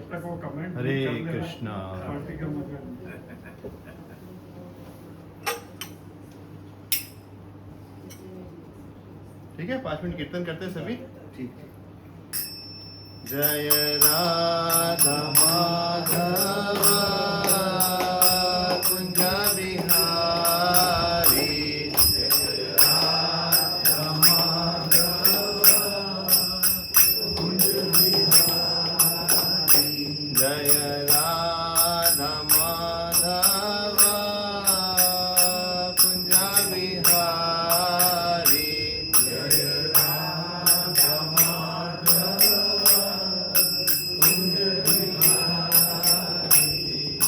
जब तक वो कमेंट हरे चल रहे हैं, कृष्णा। पार्टी का मजा नहीं। ठीक है, 5 मिनट कीर्तन करते हैं सभी। ठीक है। जय राधा माधव कुंज बिहारी, जय राधा माधव कुंज बिहारी,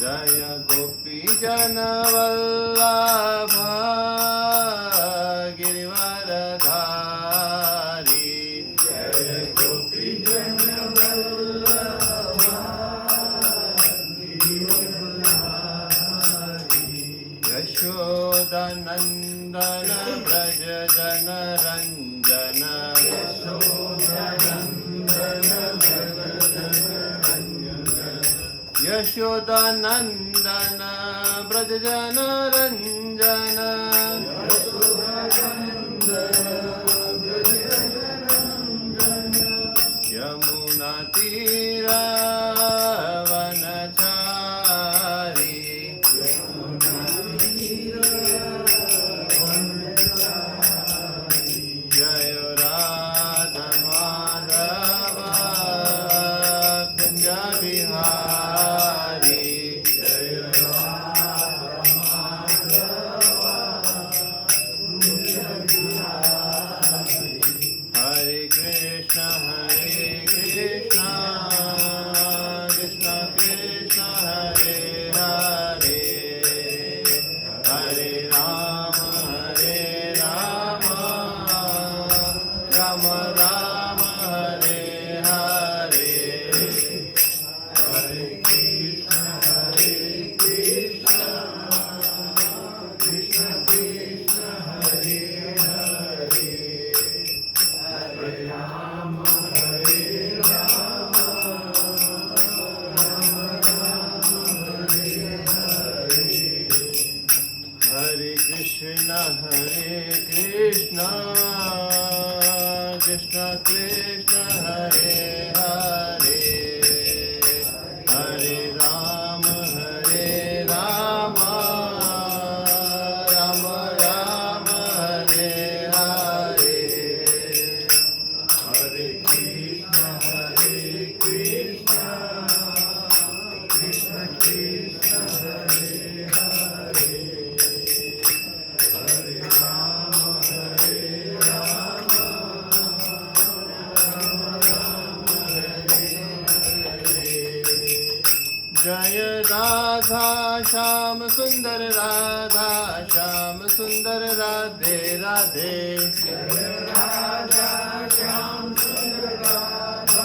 जय गोपी जन वल्लभ गिरिवरधारी, जय गोपी जन यशोदनंदन ब्रज जन रंजन, यशोदनंदन ब्रज जन रंजन, यमुना तीर वनचारी, जय राधा माधव कुंज बिहारी, जय हरे कृष्ण कृष्ण कृष्ण हरे हरे, हरे राम राम राम हरे हरे, हरे कृष्ण कृष्ण कृष्ण हरे हरे, हरे राम हरे कृष्ण कृष्ण कृष्ण हरे हरे, हरे राम राम राम हरे हरे, हरे कृष्ण कृष्ण कृष्ण हरे हरे, हरे राम जय राधा श्याम सुंदर राधा श्याम सुंदर राधे राधे, जय राधा श्याम सुंदर राधा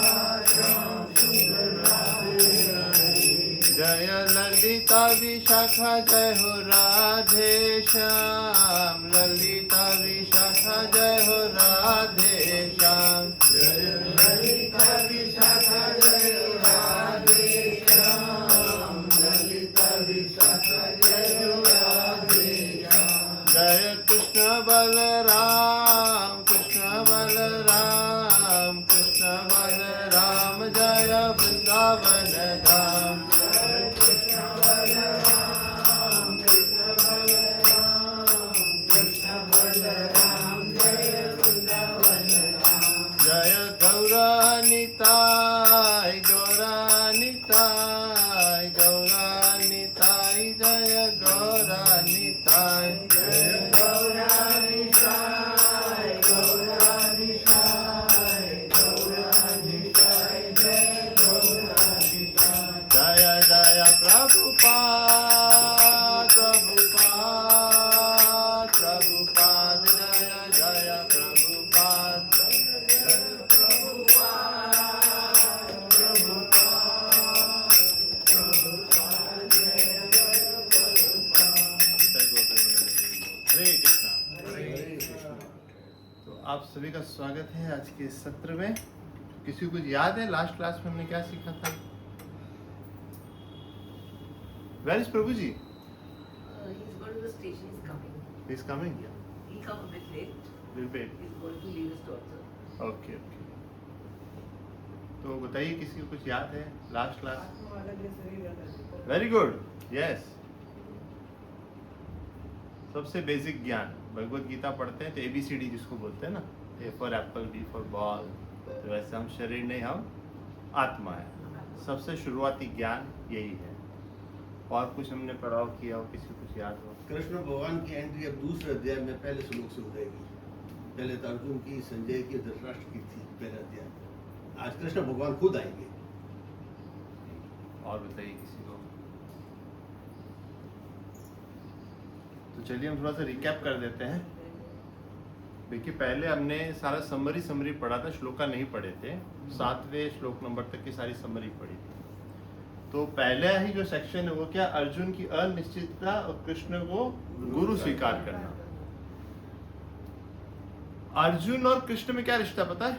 श्याम सुंदर राधे राधे, जय ललिता विशाखा जय हो राधे श्याम, ललिता विशाखा जय हो राधे श्याम, जय ललिता विशाखा जय हो राधे श्याम, ललिता विशाखा जय हो राधे श्याम, जय कृष्ण बलराम जय वृंदावन धाम, जय गौरानिताय गौरानिताय जय गौरानिताय, जय गौरानिताय जय गौरानिताय, जय जय प्रभुपाद जय जय प्रभुपाद, हरे कृष्णा। तो आप सभी का स्वागत है आज के इस सत्र में। किसी को याद है लास्ट क्लास में हमने क्या सीखा था? Where is Prabhuji? He's going to the station. He's coming. He's coming. Yeah. He come a bit late. Little bit. He's going to leave his daughter. Okay. तो बताइए किसी को कुछ याद है last class? Very good. Yes. सबसे basic ज्ञान भगवत गीता पढ़ते हैं तो ABCD जिसको बोलते हैं ना, A for Apple, B for ball. तो वैसे हम शरीर नहीं, हम आत्मा है. सबसे शुरुआती ज्ञान यही है. और कुछ हमने पढ़ाव किया हो, किसी को कुछ याद हो? कृष्ण भगवान की एंट्री अब दूसरे अध्याय में पहले श्लोक से हो जाएगी. पहले तो अर्जुन की, संजय की, धृतराष्ट्र की थी पहला अध्याय. आज कृष्ण भगवान खुद आएंगे. और बताइए किसी को. तो चलिए हम थोड़ा सा रिकैप कर देते हैं. देखिए पहले हमने सारा समरी पढ़ा था, श्लोका नहीं पढ़े थे. 7वें श्लोक नंबर तक की सारी समरी पढ़ी थी. तो पहले ही जो सेक्शन है वो क्या, अर्जुन की अनिश्चितता और कृष्ण को गुरु स्वीकार करना. अर्जुन और कृष्ण में क्या रिश्ता पता है?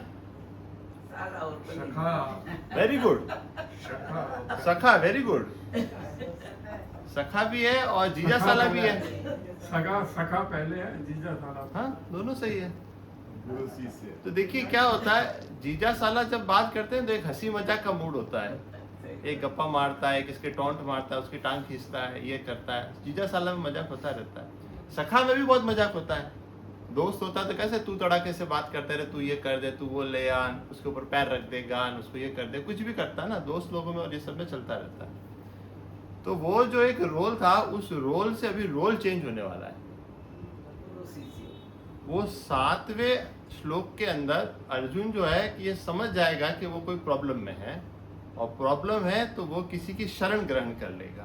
Very good. सखा. Very good. सखा भी है और जीजा साला भी है. सखा पहले है, जीजा साला. हाँ, दोनों सही है. तो देखिए क्या होता है, जीजा साला जब बात करते हैं तो एक हंसी मजाक का मूड होता है. एक गप्पा मारता है, किसके टॉन्ट मारता है, उसकी टांग खींचता है, ये करता है. जीजा साला में मजाक होता रहता है. सखा में भी बहुत मजाक होता है. दोस्त होता है तो कैसे तू तड़ाके से बात करते रहे, तू ये कर दे, तू वो ले आन, उसके ऊपर पैर रख दे, गान, उसको ये कर दे, कुछ भी करता है ना दोस्त लोगों में, और ये सब में चलता रहता है. तो वो जो एक रोल था, उस रोल से अभी रोल चेंज होने वाला है. वो 7वें श्लोक के अंदर अर्जुन जो है कि ये समझ जाएगा कि वो कोई प्रॉब्लम में है, और प्रॉब्लम है तो वो किसी की शरण ग्रहण कर लेगा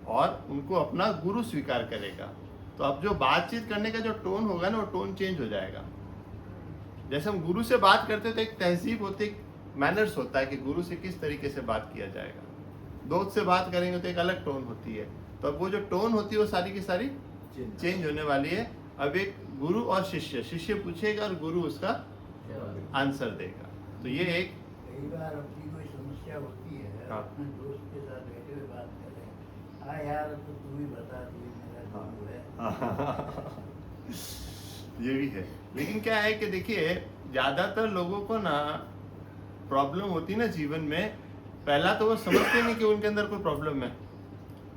और उनको अपना गुरु स्वीकार करेगा. तो अब जो बातचीत करने का जो टोन होगा ना, वो टोन चेंज हो जाएगा. जैसे हम गुरु से बात करते हैं तो एक तहजीब होती है, मैनर्स होता है कि गुरु से किस तरीके से बात किया जाएगा. दोस्त से बात करेंगे तो एक अलग टोन होती है. तो अब वो जो टोन होती है वो सारी की सारी चेंज होने वाली है. अब एक गुरु और शिष्य पूछेगा और गुरु उसका आंसर देगा. तो ये एक कई बार अपनी कोई समस्या होती है, हाँ. अपने दोस्त के साथ बैठे हुए बात कर रहे हैं, हाँ यार तो तू ही बता, तू ही मेरा गुरु है. ये भी है. लेकिन क्या है कि देखिए ज्यादातर लोगों को ना प्रॉब्लम होती है ना जीवन में, पहला तो वो समझते नहीं कि उनके अंदर कोई प्रॉब्लम है.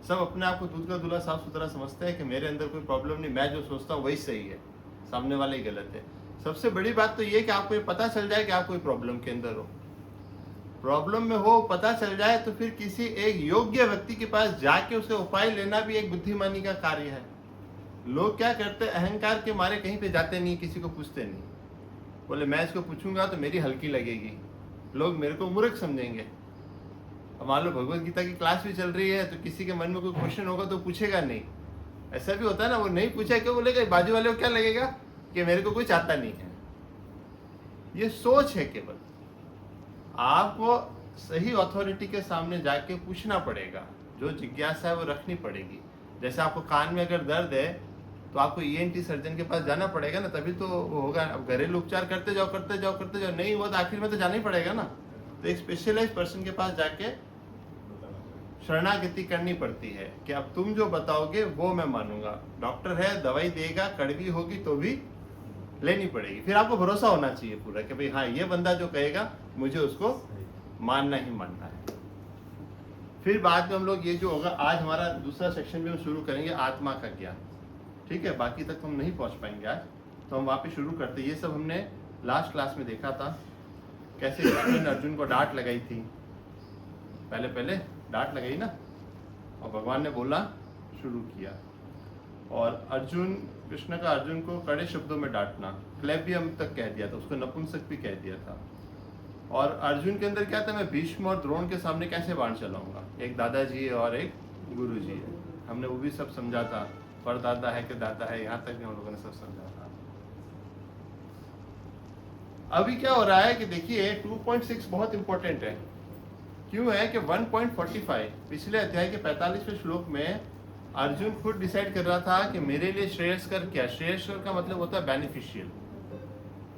सब अपने आप को दूध का दूल्हा साफ सुथरा समझते हैं कि मेरे अंदर कोई प्रॉब्लम नहीं, मैं जो सोचता हूँ वही सही है, सामने वाला ही गलत है. सबसे बड़ी बात तो ये कि आपको ये पता चल जाए कि आप कोई प्रॉब्लम के अंदर हो, प्रॉब्लम में हो, पता चल जाए तो फिर किसी एक योग्य व्यक्ति के पास जाके उसके उपाय लेना भी एक बुद्धिमानी का कार्य है. लोग क्या करते हैं, अहंकार के मारे कहीं पे जाते नहीं, किसी को पूछते नहीं. बोले मैं इसको पूछूंगा तो मेरी हल्की लगेगी, लोग मेरे को मूर्ख समझेंगे. मान लो भगवत गीता की क्लास भी चल रही है तो किसी के मन में कोई क्वेश्चन होगा तो पूछेगा नहीं. ऐसा भी होता है ना, वो नहीं पूछा क्यों, बोलेगा बाजू वाले को क्या लगेगा कि मेरे को कुछ आता नहीं है. ये सोच है केवल. आपको सही अथॉरिटी के सामने जाके पूछना पड़ेगा, जो जिज्ञासा है वो रखनी पड़ेगी. जैसे आपको कान में अगर दर्द है तो आपको ENT सर्जन के पास जाना पड़ेगा ना, तभी तो वो होगा. अब घरेलू उपचार करते जाओ, नहीं हुआ तो आखिर में तो जाना ही पड़ेगा ना. तो एक स्पेशलाइज्ड पर्सन के पास जाके शरणागति करनी पड़ती है कि अब तुम जो बताओगे वो मैं मानूंगा. डॉक्टर है, दवाई देगा, कड़वी होगी तो भी लेनी पड़ेगी. फिर आपको भरोसा होना चाहिए पूरा कि भाई हाँ ये बंदा जो कहेगा मुझे उसको मानना ही मानना है. फिर बाद में हम लोग ये जो होगा, आज हमारा दूसरा सेक्शन भी हम शुरू करेंगे आत्मा का ज्ञान. ठीक है, बाकी तक हम नहीं पहुंच पाएंगे आज, तो हम वापस शुरू करते. ये सब हमने लास्ट क्लास में देखा था कैसे कृष्ण ने अर्जुन को डांट लगाई थी. पहले डांट लगाई ना, और भगवान ने बोला, शुरू किया. और कृष्ण का अर्जुन को कड़े शब्दों में डांटना, क्लेबियम तक कह दिया था, उसको नपुंसक भी कह दिया था. और अर्जुन के अंदर क्या था, मैं भीष्म और द्रोण के सामने कैसे बाण चलाऊंगा. एक दादाजी है और एक गुरुजी है. हमने वो भी सब समझा था. पर दादा है कि दादा है, यहाँ तक भी हम लोगों ने सब समझा था. अभी क्या हो रहा है कि देखिए 2.6 बहुत इंपॉर्टेंट है. क्यों है कि 1.45 पिछले अध्याय के 45वें श्लोक में अर्जुन खुद डिसाइड कर रहा था कि मेरे लिए श्रेयस्कर क्या. श्रेयस्कर का मतलब होता है बेनिफिशियल.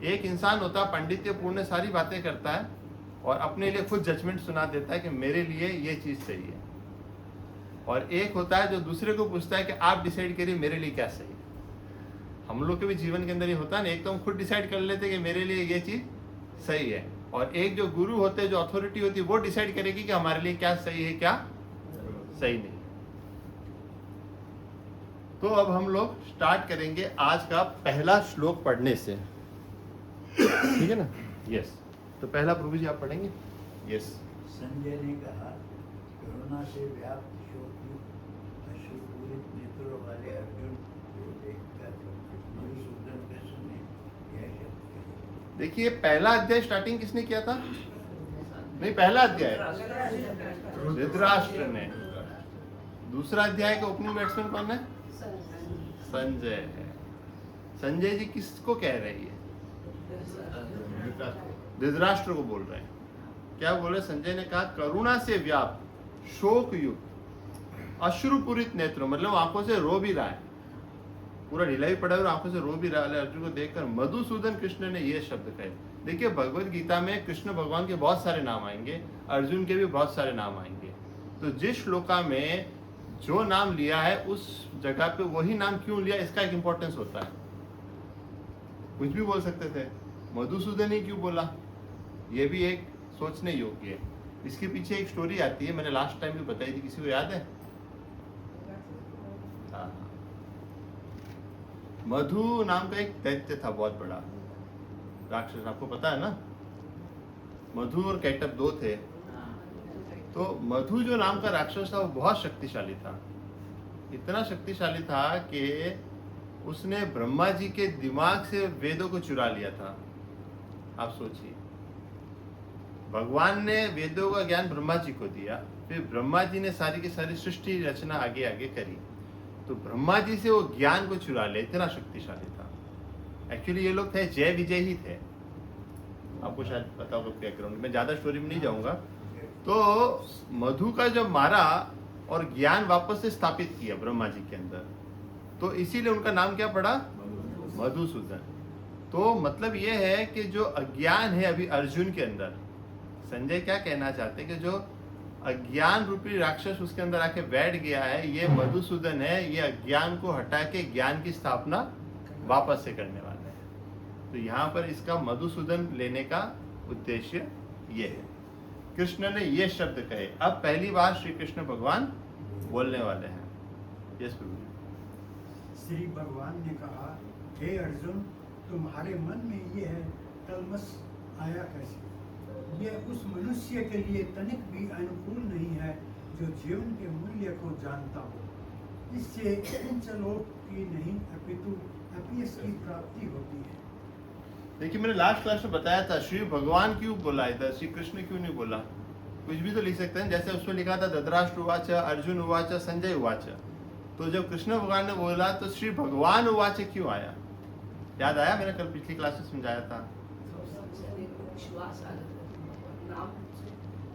एक इंसान होता है पंडित्य पूर्ण सारी बातें करता है और अपने लिए खुद जजमेंट सुना देता है कि मेरे लिए ये चीज सही है. और एक होता है जो दूसरे को पूछता है कि आप डिसाइड करिए मेरे लिए क्या सही है। हम लोग के भी जीवन के अंदर ये होता है ना, एक तो हम खुद डिसाइड कर लेते हैं कि मेरे लिए ये चीज सही है, और एक जो गुरु होते हैं, जो अथॉरिटी होती है, वो डिसाइड करेगी कि हमारे लिए क्या सही है क्या सही नहीं। तो अब हम लोग स्टार्ट करेंगे आज का पहला श्लोक पढ़ने से, ठीक है ना? यस। तो पहला प्रभु जी आप पढ़ेंगे? यस। संजय ने कहा, करुणा से व्याप्त शोकयुक्त अश्रुपूरित नेत्रों वाले अर्जुन को देखकर मधुसूदन कृष्ण ने यह शब्द कहे। देखिए, पहला अध्याय स्टार्टिंग किसने किया था? नहीं, पहला अध्याय धृतराष्ट्र ने। दूसरा अध्याय का ओपनिंग बैट्समैन कौन है? संजय है। संजय जी किसको कह रही है? धृतराष्ट्र को बोल रहे हैं। क्या बोल रहे? संजय ने कहा, करुणा से व्याप्त शोक युक्त अश्रुपूरित नेत्रों, मतलब आंखों से रो भी रहा है, पूरा ढीला भी पड़ा है और आंखों से रो भी रहा है अर्जुन को देखकर मधुसूदन कृष्ण ने ये शब्द कहे। देखिए, भगवत गीता में कृष्ण भगवान के बहुत सारे नाम आएंगे, अर्जुन के भी बहुत सारे नाम आएंगे। तो जिस श्लोका में जो नाम लिया है उस जगह पे वही नाम क्यों लिया, इसका एक इंपॉर्टेंस होता है। कुछ भी बोल सकते थे, मधुसूदन ही क्यों बोला, ये भी एक सोचने योग्य है। इसके पीछे एक स्टोरी आती है, मैंने लास्ट टाइम भी बताई थी, किसी को याद है? हाँ, मधु नाम का एक दैत्य था, बहुत बड़ा राक्षस, आपको पता है ना? मधु और कैटअप दो थे। तो मधु जो नाम का राक्षस था वो बहुत शक्तिशाली था, इतना शक्तिशाली था कि उसने ब्रह्मा जी के दिमाग से वेदों को चुरा लिया था। आप सोचिए, भगवान ने वेदों का ज्ञान ब्रह्मा जी को दिया, फिर ब्रह्मा जी ने सारी की सारी सृष्टि रचना आगे आगे करी, तो ब्रह्मा जी से वो ज्ञान को चुरा लिया, इतना शक्तिशाली था। एक्चुअली ये लोग थे जय विजय ही थे, आपको शायद पता होगा बैकग्राउंड में, ज्यादा स्टोरी में नहीं जाऊंगा। तो मधु का जब मारा और ज्ञान वापस से स्थापित किया ब्रह्मा जी के अंदर, तो इसीलिए उनका नाम क्या पड़ा? मधुसूदन। तो मतलब ये है कि जो अज्ञान है अभी अर्जुन के अंदर, संजय क्या कहना चाहते हैं कि जो अज्ञान रूपी राक्षस उसके अंदर आके बैठ गया है, ये मधुसूदन है, ये अज्ञान को हटा के ज्ञान की स्थापना वापस से करने वाला है। तो यहाँ पर इसका मधुसूदन लेने का उद्देश्य ये है। कृष्ण ने ये शब्द कहे। अब पहली बार श्री कृष्ण भगवान बोलने वाले हैं। यस प्रभु जी। श्री भगवान ने कहा, हे अर्जुन, तुम्हारे मन में ये है तलमस आया कैसे? यह उस मनुष्य के लिए तनिक भी अनुकूल नहीं है जो जीवन के मूल्य को जानता हो। इससे पंचलोक की नहीं अपितु अपयश की प्राप्ति होती है। देखिए, मैंने लास्ट क्लास में बताया था श्री भगवान क्यों बोला इधर, श्री कृष्ण क्यों नहीं बोला? कुछ भी तो लिख सकते हैं, जैसे उसमें लिखा था धृतराष्ट्र उवाच, अर्जुन उवाच, संजय उवाच। तो जब कृष्ण भगवान ने बोला तो श्री भगवान उवाच क्यों आया? याद आया? मैंने कल पिछली क्लास में समझाया था। विश्वास आ नाम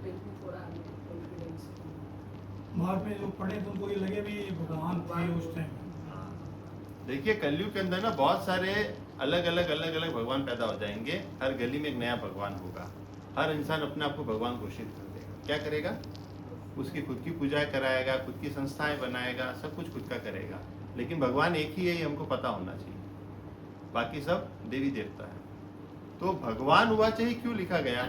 पे थोड़ा कॉन्फिडेंस। वहाँ पे जो पढ़े तो उनको ये लगे भी भगवान थे उस टाइम। देखिए, कलयुग के अंदर ना बहुत सारे अलग अलग भगवान पैदा हो जाएंगे। हर गली में एक नया भगवान होगा। हर इंसान अपने आप को भगवान घोषित कर देगा। क्या करेगा? उसकी खुद की पूजा कराएगा, खुद की संस्थाएं बनाएगा, सब कुछ खुद का करेगा। लेकिन भगवान एक ही है, ये हमको पता होना चाहिए। बाकी सब देवी देवता है। तो भगवान हुआ चाहिए क्यों लिखा गया?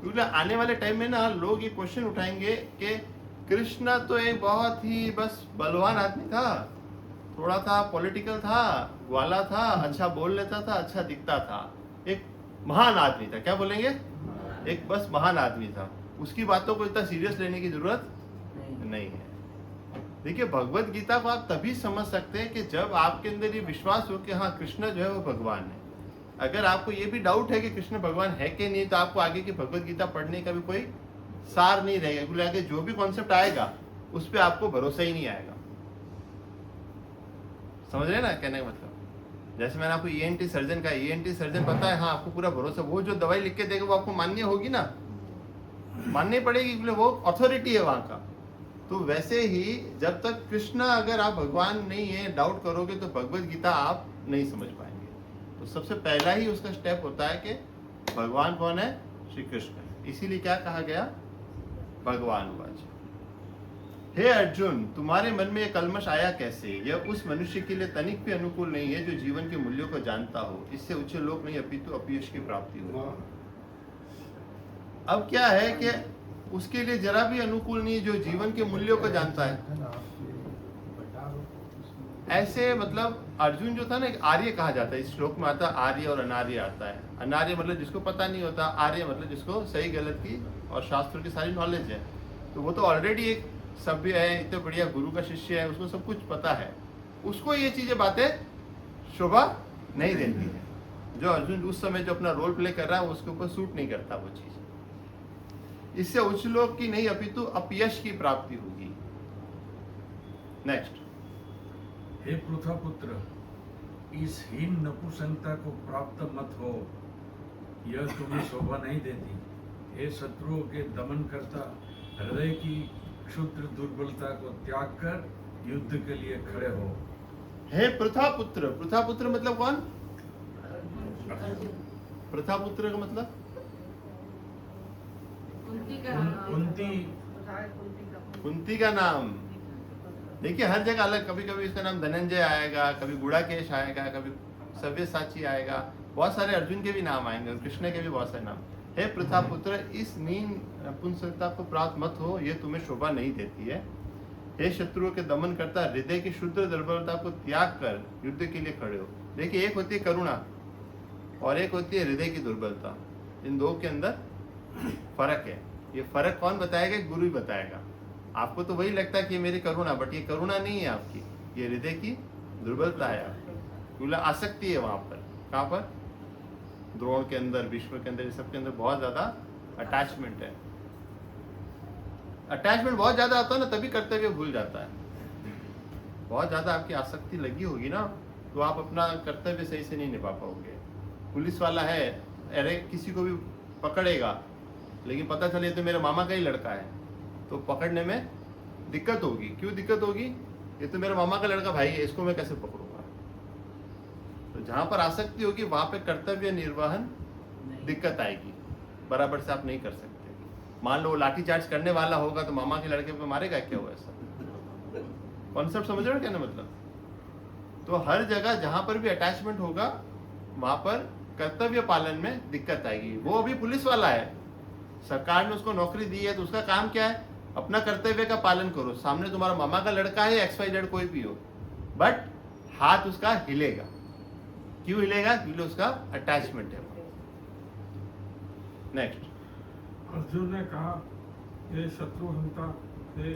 क्योंकि आने वाले टाइम में ना लोग ये क्वेश्चन उठाएंगे कि कृष्ण तो एक बहुत ही बस बलवान आदमी था, थोड़ा था पॉलिटिकल था, ग्वाला था, अच्छा बोल लेता था, अच्छा दिखता था, एक महान आदमी था। क्या बोलेंगे? एक बस महान आदमी था। उसकी बातों को इतना सीरियस लेने की जरूरत नहीं है। देखिए, भगवत गीता को आप तभी समझ सकते हैं कि जब आपके अंदर ये विश्वास हो कि हाँ, कृष्ण जो है वो भगवान है। अगर आपको ये भी डाउट है कि कृष्ण भगवान है कि नहीं, तो आपको आगे की भगवत गीता पढ़ने का भी कोई सार नहीं रहेगा, क्योंकि आगे जो भी कॉन्सेप्ट आएगा उस पर आपको भरोसा ही नहीं आएगा। समझ रहे हैं ना कहने का मतलब? जैसे मैंने आपको ENT सर्जन का, ENT सर्जन पता है, हाँ आपको पूरा भरोसा, वो जो दवाई लिख के देगा वो आपको मान्य होगी ना, माननी पड़ेगी, क्योंकि वो अथॉरिटी है वहां का। तो वैसे ही जब तक कृष्ण अगर आप भगवान नहीं है, डाउट करोगे तो भगवत गीता आप नहीं समझ पाएंगे। तो सबसे पहला ही उसका स्टेप होता है कि भगवान कौन है? श्री कृष्ण है। इसीलिए क्या कहा गया? भगवान वाच। हे अर्जुन, तुम्हारे मन में यह कलमश आया कैसे? यह उस मनुष्य के लिए तनिक भी अनुकूल नहीं है जो जीवन के मूल्यों को जानता हो। इससे उच्च लोक नहीं अपितु अपयश की प्राप्ति हो। अब क्या है कि उसके लिए जरा भी अनुकूल नहीं जो जीवन के मूल्यों को जानता है। ऐसे मतलब अर्जुन जो था ना, एक आर्य कहा जाता है। इस श्लोक में आता आर्य और अनार्य आता है। अनार्य मतलब जिसको पता नहीं होता, आर्य मतलब जिसको सही गलत की और शास्त्र की सारी नॉलेज है। तो वो तो ऑलरेडी एक सभ्य है, इतने बढ़िया गुरु का शिष्य है, उसको सब कुछ पता है। उसको ये चीजें बातें शोभा नहीं देती है। जो अर्जुन उस समय जो अपना रोल प्ले कर रहा है उसके ऊपर सूट नहीं करता वो चीज। इससे उच्च लोक की नहीं अपितु अपयश की प्राप्ति होगी। नेक्स्ट। हे पृथा पुत्र, इस हीन नपुंसकता को प्राप्त मत हो, यह तुम्हें शोभा नहीं देती। हे शत्रुओं के दमन करता, हृदय की क्षुद्र दुर्बलता को त्याग कर युद्ध के लिए खड़े हो। हे पृथा पुत्र। पृथा पुत्र मतलब कौन? पृथा पुत्र का मतलब कुंती का नाम। देखिए हर जगह अलग, कभी कभी इसका नाम धनंजय आएगा, कभी गुड़ाकेश आएगा, कभी सव्यसाची आएगा, बहुत सारे अर्जुन के भी नाम आएंगे और कृष्ण के भी बहुत सारे नाम। हे पृथा पुत्र, इस नीन नपुंसकता को प्राप्त मत हो, यह तुम्हें शोभा नहीं देती है। हे शत्रुओं के दमन करता, हृदय की शुद्ध दुर्बलता को त्याग कर युद्ध के लिए खड़े हो। देखिए एक होती है करुणा और एक होती है हृदय की दुर्बलता। इन दो के अंदर फर्क है। ये फर्क कौन बताएगा? गुरु ही बताएगा। आपको तो वही लगता है कि मेरी करुणा, बट ये करुणा नहीं है आपकी, ये हृदय की दुर्बलता है आपकी। आसक्ति है वहां पर। कहां पर? द्रोण के अंदर, भीष्म के अंदर, सबके अंदर बहुत ज्यादा अटैचमेंट है। अटैचमेंट बहुत ज्यादा आता है ना, तभी कर्तव्य भूल जाता है। बहुत ज्यादा आपकी आसक्ति लगी होगी ना, तो आप अपना कर्तव्य सही से नहीं निभा पाओगे। पुलिस वाला है, अरे किसी को भी पकड़ेगा, लेकिन पता चले तो मेरे मामा का ही लड़का है, तो पकड़ने में दिक्कत होगी। क्यों दिक्कत होगी? ये तो मेरे मामा का लड़का भाई है, इसको मैं कैसे पकड़ूंगा? तो जहां पर आसक्ति होगी वहां पे कर्तव्य निर्वहन दिक्कत आएगी, बराबर से आप नहीं कर सकते। मान लो लाठीचार्ज करने वाला होगा तो मामा के लड़के पे मारेगा क्या? वो ऐसा कॉन्सेप्ट समझ रहे हो क्या ना? मतलब तो हर जगह जहां पर भी अटैचमेंट होगा वहां पर कर्तव्य पालन में दिक्कत आएगी। वो अभी पुलिस वाला है, सरकार ने उसको नौकरी दी है, तो उसका काम क्या है? अपना कर्तव्य का पालन करो। सामने तुम्हारा मामा का लड़का है, XYZ कोई भी हो, बट हाथ उसका हिलेगा। क्यों हिलेगा? क्योंकि उसका अटैचमेंट है। नेक्स्ट। अर्जुन ने कहा, हे शत्रुहंता, हे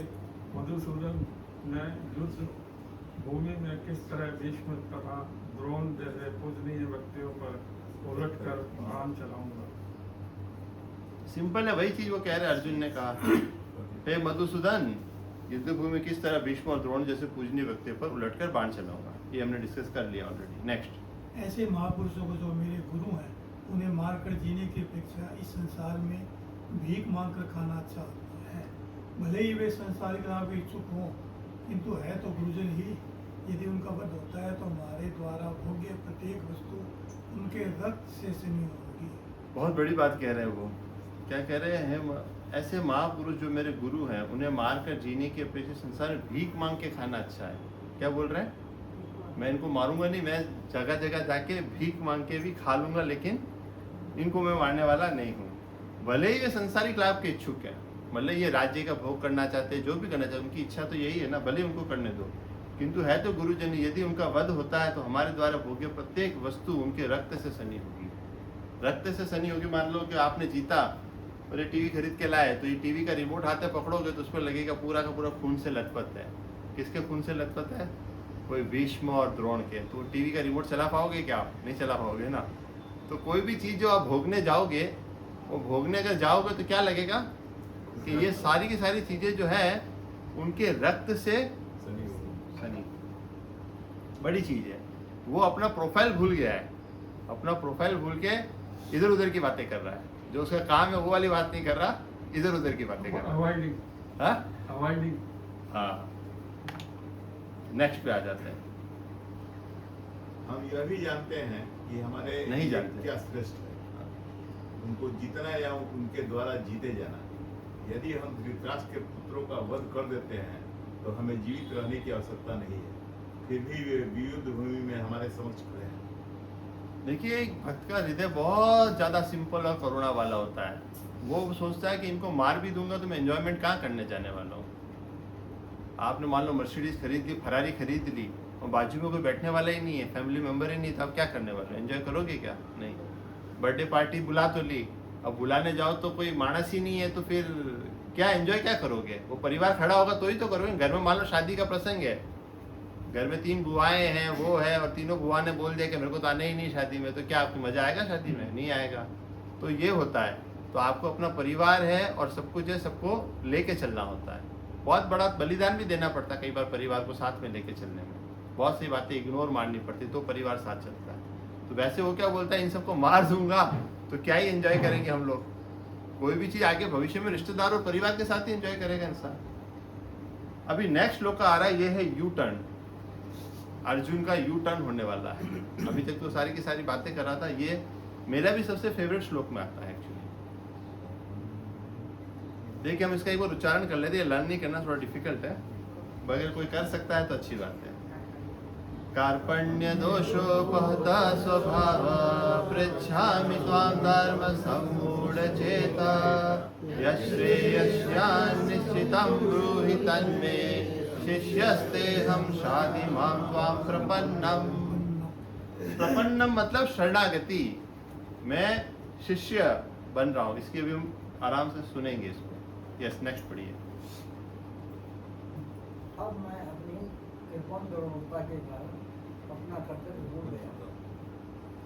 मधुसूदन, मैं युद्ध भूमि में किस तरह भीष्म तथा द्रोण जैसे पूजनीय व्यक्तियों पर उलटकर बाण चलाऊंगा। सिंपल है, वही चीज वो कह रहे हैं। अर्जुन ने कहा, हे मधुसूदन, युद्ध भूमि किस तरह भीष्म और द्रोण जैसे पूजनीय व्यक्तियों पर उलटकर बाण चलाऊंगा। ये हमने डिस्कस कर लिया ऑलरेडी। नेक्स्ट। ऐसे महापुरुषों को जो मेरे गुरु हैं, उन्हें मारकर जीने की अपेक्षा इस संसार में भीख मांगकर खाना अच्छा है। भले ही वे संसार के लाभ इच्छुक हों, किंतु है तो गुरुजन ही। यदि उनका वध होता है तो हमारे द्वारा भोग्य प्रत्येक वस्तु उनके रक्त से सनी होगी। बहुत बड़ी बात कह रहे हैं वो। क्या कह रहे हैं? ऐसे महापुरुष जो मेरे गुरु हैं, उन्हें मारकर जीने की अपेक्षा संसार में भीख मांग के खाना अच्छा है। क्या बोल रहे हैं? मैं इनको मारूंगा नहीं, मैं जगह जगह जाके भीख मांग के भी खा लूंगा, लेकिन इनको मैं मारने वाला नहीं हूँ। भले ही ये संसारिक लाभ के इच्छुक है, भले ये राज्य का भोग करना चाहते हैं, जो भी करना चाहते, उनकी इच्छा तो यही है ना, भले उनको करने दो, किंतु है तो गुरुजन। यदि उनका वध होता है तो हमारे द्वारा भोग्य प्रत्येक वस्तु उनके रक्त से सनी होगी। रक्त से सनी होगी। मान लो कि आपने जीता और ये टीवी खरीद के लाए, तो ये टीवी का रिमोट हाथ पकड़ोगे तो उस पर लगेगा पूरा का पूरा खून से लथपथ है। किसके खून से लथपथ है? कोई भीष्म और द्रोण के। तो टीवी का रिमोट चला पाओगे क्या? आप नहीं चला पाओगे ना। तो कोई भी चीज जो आप भोगने जाओगे, वो भोगने अगर जाओगे तो क्या लगेगा कि ये सारी की सारी चीजें जो है उनके रक्त से सनी। बड़ी चीज है। वो अपना प्रोफाइल भूल गया है, अपना प्रोफाइल भूल के इधर उधर की बातें कर रहा है। जो उसका काम है वो वाली बात नहीं कर रहा, इधर उधर की बातें कर रहा है। हाँ, नेक्स्ट पे आ जाते हैं। हम यह भी जानते हैं कि हमारे नहीं जानते क्या श्रेष्ठ है, उनको जीतना या उनके द्वारा जीते जाना। यदि हम धृतराष्ट्र के पुत्रों का वध कर देते हैं तो हमें जीवित रहने की आवश्यकता नहीं है, फिर भी वे युद्ध भूमि में हमारे समक्ष खड़े हैं। देखिए, एक भक्त का हृदय बहुत ज्यादा सिंपल और करुणा वाला होता है। वो सोचता है कि इनको मार भी दूंगा तो मैं एंजॉयमेंट कहाँ करने जाने वाला हूँ। आपने मान लो मर्सिडीज खरीद ली, फरारी खरीद ली, और बाजू में कोई बैठने वाला ही नहीं है, फैमिली मेंबर ही नहीं, तो आप क्या करने वाले हो? एंजॉय करोगे क्या? नहीं। बर्थडे पार्टी बुला तो ली, अब बुलाने जाओ तो कोई मानस ही नहीं है, तो फिर क्या एंजॉय क्या करोगे? वो परिवार खड़ा होगा तो ही तो करोगे। घर में मान लो शादी का प्रसंग है, घर में 3 बुआएं हैं, वो है, और तीनों बुआ ने बोल दिया कि मेरे को तो आना ही नहीं शादी में, तो क्या आपको मजा आएगा शादी में? नहीं आएगा। तो ये होता है। तो आपको अपना परिवार है और सब कुछ है, सबको लेके चलना होता है। बहुत बड़ा बलिदान भी देना पड़ता है कई बार परिवार को साथ में लेके चलने में। बहुत सी बातें इग्नोर मारनी पड़ती तो परिवार साथ चलता है। तो वैसे वो क्या बोलता है, इन सबको मार दूंगा तो क्या ही एंजॉय करेंगे हम लोग? कोई भी चीज आगे भविष्य में रिश्तेदार और परिवार के साथ ही एंजॉय करेगा इंसान। अभी नेक्स्ट श्लोक का आ रहा है, ये है यू टर्न। अर्जुन का यू टर्न होने वाला है। अभी तक तो सारी की सारी बातें कर रहा था, ये मेरा भी सबसे फेवरेट श्लोक में आता है एक्चुअली। देखिए, हम इसका एक बार उच्चारण कर लेते हैं, लर्न नहीं करना थोड़ा डिफिकल्ट है, अगर कोई कर सकता है तो अच्छी बात है। कार्पण्य दोषोपहता स्वभाव पृच्छामि त्वां धर्म सम्मूढ़ चेता यश्रेयस्यान्निश्चितं ब्रूहि तन्मे शिष्यस्ते हम शादि मां त्वां प्रपन्नम। प्रपन्नम मतलब शरणागति, मैं शिष्य बन रहा हूँ। इसकी भी हम आराम से सुनेंगे इसको। यस, नेक्स्ट पढ़िए। अब मैं अपनी कृपण दुर्बलता के कारण अपना कर्तव्य भूल गया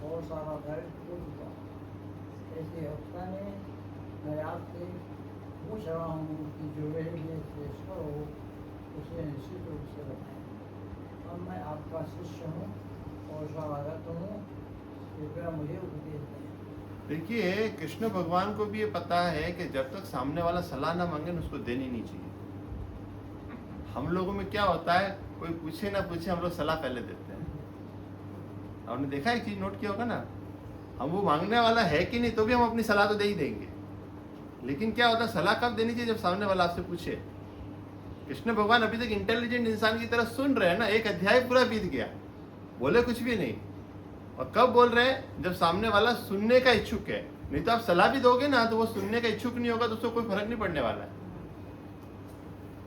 और सारा धैर्य खो चुका। ऐसी अवस्था में मैं आपसे पूछ रहा हूँ कि जो मेरे लिए श्रेष्ठ हो उसे निश्चित रूप से बताएं। अब मैं आपका शिष्य हूँ और स्वागत हूँ, कृपया मुझे उपदेश दें। देखिए, कृष्ण भगवान को भी ये पता है कि जब तक सामने वाला सलाह ना मांगे उसको देनी नहीं चाहिए। हम लोगों में क्या होता है, कोई पूछे ना पूछे हम लोग सलाह पहले देते हैं। आपने देखा, एक चीज नोट किया होगा ना, हम वो मांगने वाला है कि नहीं तो भी हम अपनी सलाह तो दे ही देंगे। लेकिन क्या होता है, सलाह कब देनी चाहिए? जब सामने वाला आपसे पूछे। कृष्ण भगवान अभी तक इंटेलिजेंट इंसान की तरह सुन रहे हैं ना, एक अध्याय पूरा बीत गया, बोले कुछ भी नहीं। और कब बोल रहे हैं? जब सामने वाला सुनने का इच्छुक है। नहीं तो आप सलाह भी दोगे ना तो वो सुनने का इच्छुक नहीं होगा तो उसको कोई फर्क नहीं पड़ने वाला है।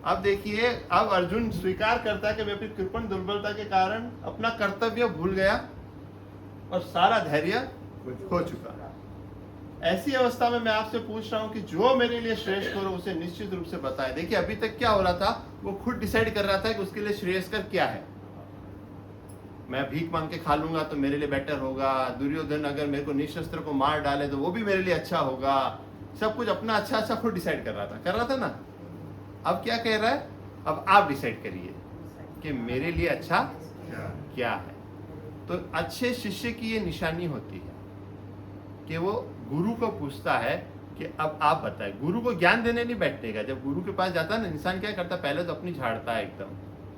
अब देखिए, अब अर्जुन स्वीकार करता है कि मैं अपनी कृपण दुर्बलता के कारण अपना कर्तव्य भूल गया और सारा धैर्य खो चुका। ऐसी अवस्था में मैं आपसे पूछ रहा हूं कि जो मेरे लिए श्रेष्ठ हो उसे निश्चित रूप से बताए। देखिए, अभी तक क्या हो रहा था, वो खुद डिसाइड कर रहा था कि उसके लिए श्रेयस्कर क्या है। मैं भीख मांग के खा लूंगा तो मेरे लिए बेटर होगा, दुर्योधन अगर मेरे को निशस्त्र को मार डाले तो वो भी मेरे लिए अच्छा होगा। सब कुछ अपना अच्छा अच्छा खुद डिसाइड कर रहा था ना। अब क्या कह रहा है, अब आप डिसाइड करिए कि मेरे लिए अच्छा क्या है। तो अच्छे शिष्य की ये निशानी होती है कि वो गुरु को पूछता है कि अब आप बताएं। गुरु को ज्ञान देने नहीं बैठने का। जब गुरु के पास जाता है ना, इंसान क्या करता है, पहले तो अपनी झाड़ता है एकदम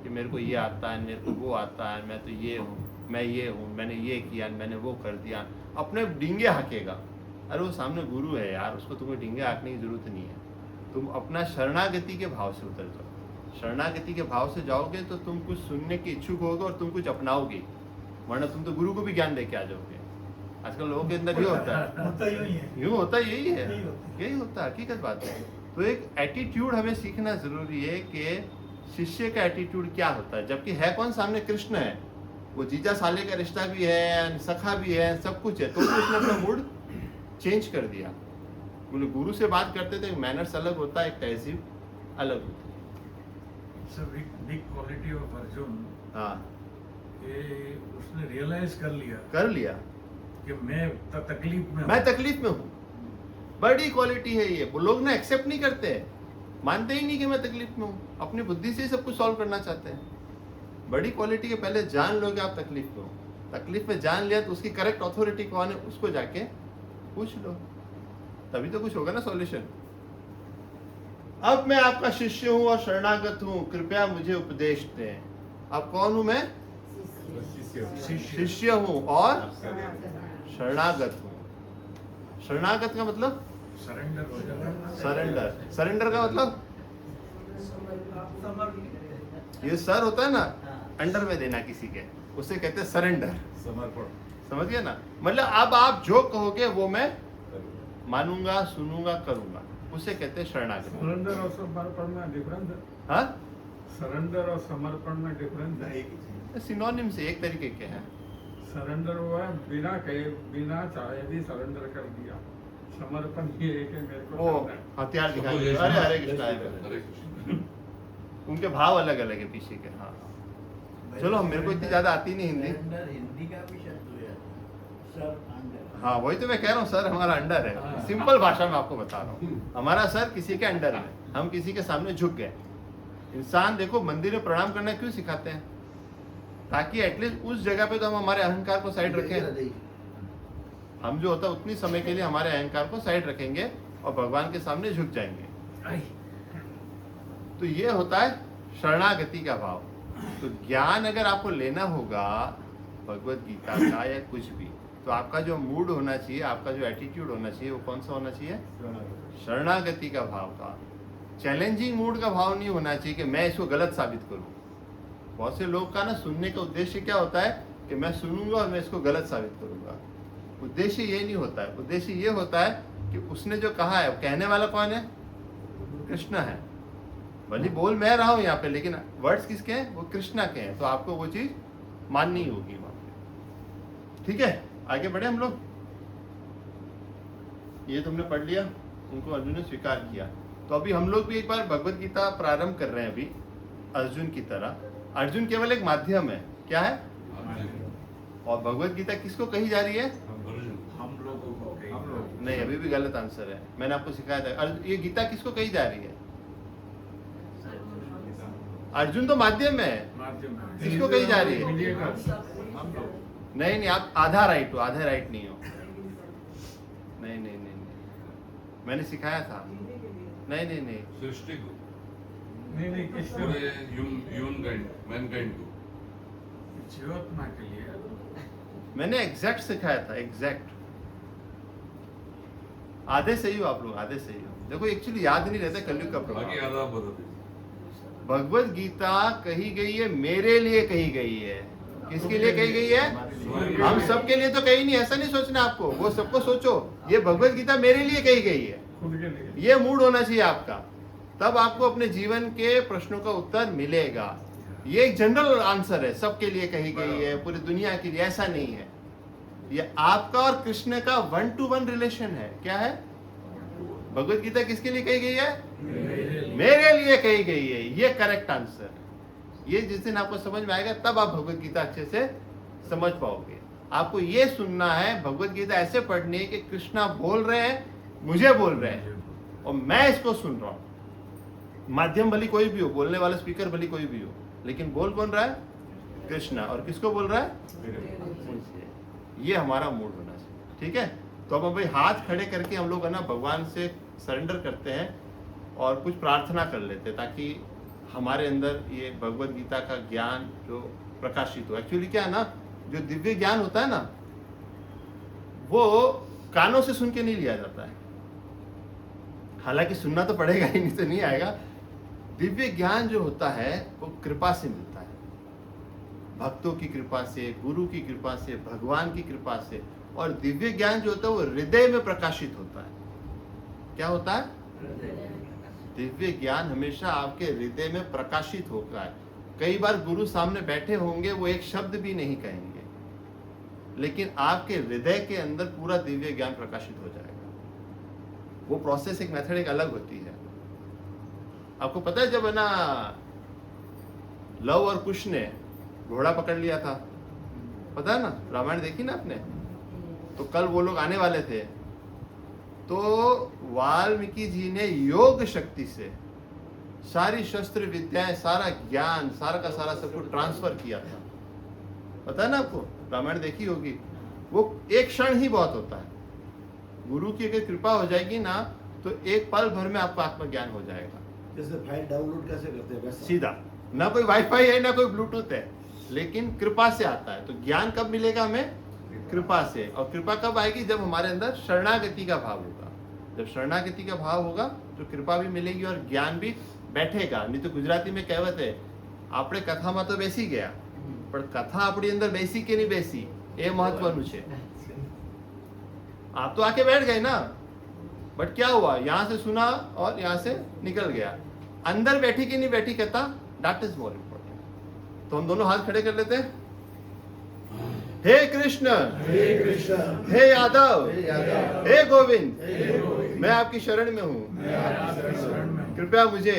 कि मेरे को ये आता है, मेरे को वो आता है, मैं तो ये हूँ, मैं ये हूँ, मैंने ये किया, मैंने वो कर दिया, अपने डींगे हाँकेगा। अरे वो सामने गुरु है यार, उसको तुम्हें डींगे हाँकने की जरूरत नहीं है। तुम अपना शरणागति के भाव से उतर जाओ। शरणागति के भाव से जाओगे तो तुम कुछ सुनने के इच्छुक होगे और तुम कुछ अपनाओगे, वरना तुम तो गुरु को भी ज्ञान दे के आ जाओगे। आजकल लोगों के अंदर ये होता है, यूँ होता यही है, यही होता है, हकीकत बात है। तो एक एटीट्यूड हमें सीखना जरूरी है कि शिष्य का एटीट्यूड क्या होता है। जबकि है कौन सामने, कृष्ण है। वो जीजा साले का रिश्ता भी है, सखा भी है, सब कुछ है, तो उसने अपना मूड चेंज कर दिया। बोले गुरु से बात करते थे, मैनर्स अलग होता है, एक तहजीब अलग होती है। It's a big quality of Arjun हाँ, कि उसने रियलाइज कर लिया कि मैं तकलीफ में मैं तकलीफ में हूँ। बड़ी क्वालिटी है ये। वो लोग ना एक्सेप्ट नहीं करते, मानते ही नहीं कि मैं तकलीफ में हूँ, अपनी बुद्धि से ही सब कुछ सॉल्व करना चाहते हैं। बड़ी क्वालिटी के पहले जान लो कि आप तकलीफ में हो। तकलीफ में जान लिया तो उसकी करेक्ट अथॉरिटी कौन है उसको जाके पूछ लो, तभी तो कुछ होगा ना सॉल्यूशन। अब मैं आपका शिष्य हूं और शरणागत हूं, कृपया मुझे उपदेश दें। अब कौन हूं मैं? शिष्य हूं और शरणागत हूं। शरणागत का मतलब सरेंडर हो जाना। सरेंडर। सरेंडर का मतलब ये सर होता है ना, हाँ। अंडर में देना किसी के, उसे कहते हैं सरेंडर। समर्पण समझ गए ना? मतलब अब आप जो कहोगे वो मैं मानूंगा, सुनूंगा, करूंगा, उसे कहते हैं शरणागति। सरेंडर और समर्पण में डिफरेंस है? हाँ, सरेंडर और समर्पण में डिफरेंस है? सिनोनिम से एक तरीके के हैं। सरेंडर हुआ है बिना कहे, बिना चाहे भी सरेंडर कर दिया। समर्पण ये है कि मेरे को वो करना है। हथियार दिखाई दे, अरे हरे कृष्णा है। उनके भाव अलग अलग है पीछे के। हाँ, चलो मेरे को इतनी ज्यादा आती नहीं हिंदी। सरेंडर हिंदी का भी शब्द हो जाता है, सर अंडर। हाँ, वही तो मैं कह रहा हूँ, सर हमारा अंडर है। सिंपल भाषा में आपको बता रहा हूँ, हमारा सर किसी के अंडर है, हम किसी के सामने झुक गए। इंसान देखो मंदिर में प्रणाम करना क्यों सिखाते हैं? ताकि एटलीस्ट उस जगह पे तो हम हमारे अहंकार को साइड रखें। हम जो होता है उतनी समय के लिए हमारे अहंकार को साइड रखेंगे और भगवान के सामने झुक जाएंगे। तो ये होता है शरणागति का भाव। तो ज्ञान अगर आपको लेना होगा भगवत गीता का या कुछ भी, तो आपका जो मूड होना चाहिए, आपका जो एटीट्यूड होना चाहिए, वो कौन सा होना चाहिए? शरणागति का भाव का। चैलेंजिंग मूड का भाव नहीं होना चाहिए कि मैं इसको गलत साबित करूं। बहुत से लोग का ना सुनने का उद्देश्य क्या होता है कि मैं सुनूंगा और मैं इसको गलत साबित करूंगा। उद्देश्य ये नहीं होता है। उद्देश्य ये होता है कि उसने जो कहा है, कहने वाला कौन है? कृष्ण है। भले बोल मैं रहा हूं यहाँ पे, लेकिन वर्ड्स किसके हैं? वो कृष्णा के हैं। तो आपको वो चीज माननी होगी वहां पे। ठीक है, आगे बढ़े हम लोग। ये तुमने पढ़ लिया, उनको अर्जुन ने स्वीकार किया। तो अभी हम लोग भी एक बार भगवत गीता प्रारंभ कर रहे हैं अभी अर्जुन की तरह। अर्जुन केवल एक माध्यम है। क्या है? और भगवत गीता किसको कही जा रही है? हम लोगों को कहीं नहीं, अभी भी गलत आंसर है। मैंने आपको सिखाया था। ये गीता किसको कही जा रही है? अर्जुन तो माध्यम है। माध्यम है। किसको कही जा रही है? हम लोग नहीं नहीं, आप आधा राइट हो, आधा राइट नहीं हो। नहीं नहीं नहीं नहीं, मैंने सिखाया था। नहीं नहीं नहीं, सृष्टि को, नहीं कृष्ण पूरे ह्यूमन मैनकाइंड को, जीवात्मा के लिए मैंने एग्जैक्ट सिखाया था। एग्जैक्ट आधे सही हो आप लोग, आधे सही हो। देखो एक्चुअली याद नहीं रहता कलयुग का बाकी प्रभाव। आधा बता दीजिए। भगवत गीता कही गई है, मेरे लिए कही गई है। किसके लिए कही गई है? हम सबके लिए तो कही नहीं, ऐसा नहीं सोचना आपको। वो सबको सोचो, ये भगवत गीता मेरे लिए कही गई है। खुद के लिए। ये मूड होना चाहिए आपका, तब आपको अपने जीवन के प्रश्नों का उत्तर मिलेगा। ये एक जनरल आंसर है, सबके लिए कही गई है, पूरी दुनिया के लिए, ऐसा नहीं है। ये आपका और कृष्ण का 1-to-1 रिलेशन है। क्या है? भगवत गीता किसके लिए कही गई है? मेरे लिए कही गई है। ये करेक्ट आंसर। ये जिस दिन आपको समझ में आएगा तब आप भगवत गीता अच्छे से समझ पाओगे। आपको ये सुनना है, भगवत गीता ऐसे पढ़नी है कि कृष्णा बोल रहे हैं, मुझे बोल रहे हैं और मैं इसको सुन रहा हूं। माध्यम भली कोई भी हो, बोलने वाला स्पीकर भली कोई भी हो, लेकिन बोल कौन रहा है? कृष्णा। और किसको बोल रहा है? मुझे। ये हमारा मूड होना चाहिए। ठीक है, तो अब भाई हाथ खड़े करके हम लोग है ना भगवान से सरेंडर करते हैं और कुछ प्रार्थना कर लेते हैं, ताकि हमारे अंदर ये भगवत गीता का ज्ञान जो प्रकाशित हो। एक्चुअली क्या है ना, जो दिव्य ज्ञान होता है ना, वो कानों से सुन के नहीं लिया जाता है। हालांकि सुनना तो पड़ेगा ही, नहीं तो नहीं आएगा। दिव्य ज्ञान जो होता है वो कृपा से मिलता है। भक्तों की कृपा से, गुरु की कृपा से, भगवान की कृपा से। और दिव्य ज्ञान जो होता है वो हृदय में प्रकाशित होता है। क्या होता है? दिव्य ज्ञान हमेशा आपके हृदय में प्रकाशित होता है। कई बार गुरु सामने बैठे होंगे, वो एक शब्द भी नहीं कहेंगे, लेकिन आपके हृदय के अंदर पूरा दिव्य ज्ञान प्रकाशित हो जाएगा। वो प्रोसेस, एक मेथड एक अलग होती है। आपको पता है जब है ना लव और कुश ने घोड़ा पकड़ लिया था, पता है ना, रामायण देखी ना आपने? तो कल वो लोग आने वाले थे, तो वाल्मीकि जी ने योग शक्ति से सारी शस्त्र विद्याएं, सारा ज्ञान, सारा का सारा सब कुछ ट्रांसफर किया था। पता है ना आपको? रामायण देखी होगी। वो एक क्षण ही बहुत होता है। गुरु की अगर कृपा हो जाएगी ना, तो एक पल भर में आपको आत्मज्ञान हो जाएगा। जैसे फाइल डाउनलोड कैसे करते हैं वैसा सीधा, ना कोई वाईफाई है ना कोई ब्लूटूथ है, लेकिन कृपा से आता है। तो ज्ञान कब मिलेगा हमें? कृपा से। और कृपा कब आएगी? जब हमारे अंदर शरणागति का भाव होगा। जब शरणागति का भाव होगा तो कृपा भी मिलेगी और ज्ञान भी बैठेगा। नहीं तो गुजराती में कहावत है આપણે કથામાં તો બેસી ગયા, પણ કથા આપણી અંદર બેસી કે નહીં બેસી એ મહત્વનું છે. आप तो आके बैठ गए ना, बट क्या हुआ, यहाँ से सुना और यहाँ से निकल गया. अंदर बैठी कि नहीं बैठी कथा, दैट इज मोर इम्पोर्टेंट. तो हम दोनों हाथ खड़े कर लेते हैं. हे कृष्ण, हे यादव, हे गोविंद, मैं आपकी शरण में हूँ. कृपया मुझे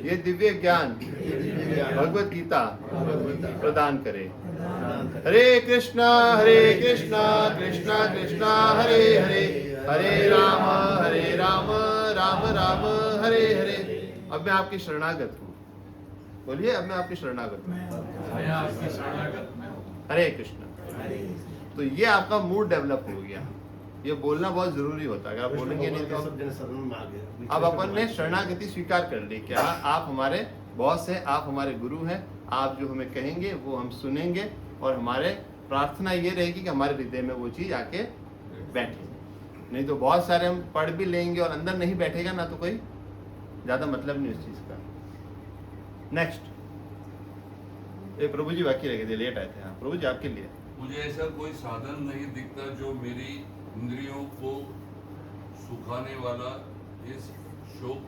ये दिव्य ज्ञान भगवत गीता प्रदान करे. हरे कृष्णा कृष्णा कृष्णा हरे हरे, हरे राम राम राम हरे हरे. अब मैं आपकी शरणागत हूँ. बोलिए, अब मैं आपकी शरणागत हूँ. मैं आपकी शरणागत में हूँ. हरे कृष्ण. तो ये आपका मूड डेवलप हो गया. ये बोलना बहुत जरूरी होता है. अगर आप बोलेंगे नहीं तो सब जन शरण में आ गए. अब अपन ने शरणागति स्वीकार कर ली. क्या आप हमारे बॉस हैं, आप हमारे गुरु हैं, आप जो हमें कहेंगे वो हम सुनेंगे, और हमारे प्रार्थना ये रहेगी कि हमारे हृदय में वो चीज आके बैठे. नहीं तो बहुत सारे हम पढ़ भी लेंगे और अंदर नहीं बैठेगा ना, तो कोई ज्यादा मतलब नहीं उस चीज का. नेक्स्ट, ये प्रभु जी बाकी रह गए थे, लेट आए थे. हाँ प्रभु जी, आपके लिए. मुझे ऐसा कोई साधन नहीं दिखता जो मेरी इंद्रियों को सुखाने वाला इस शोक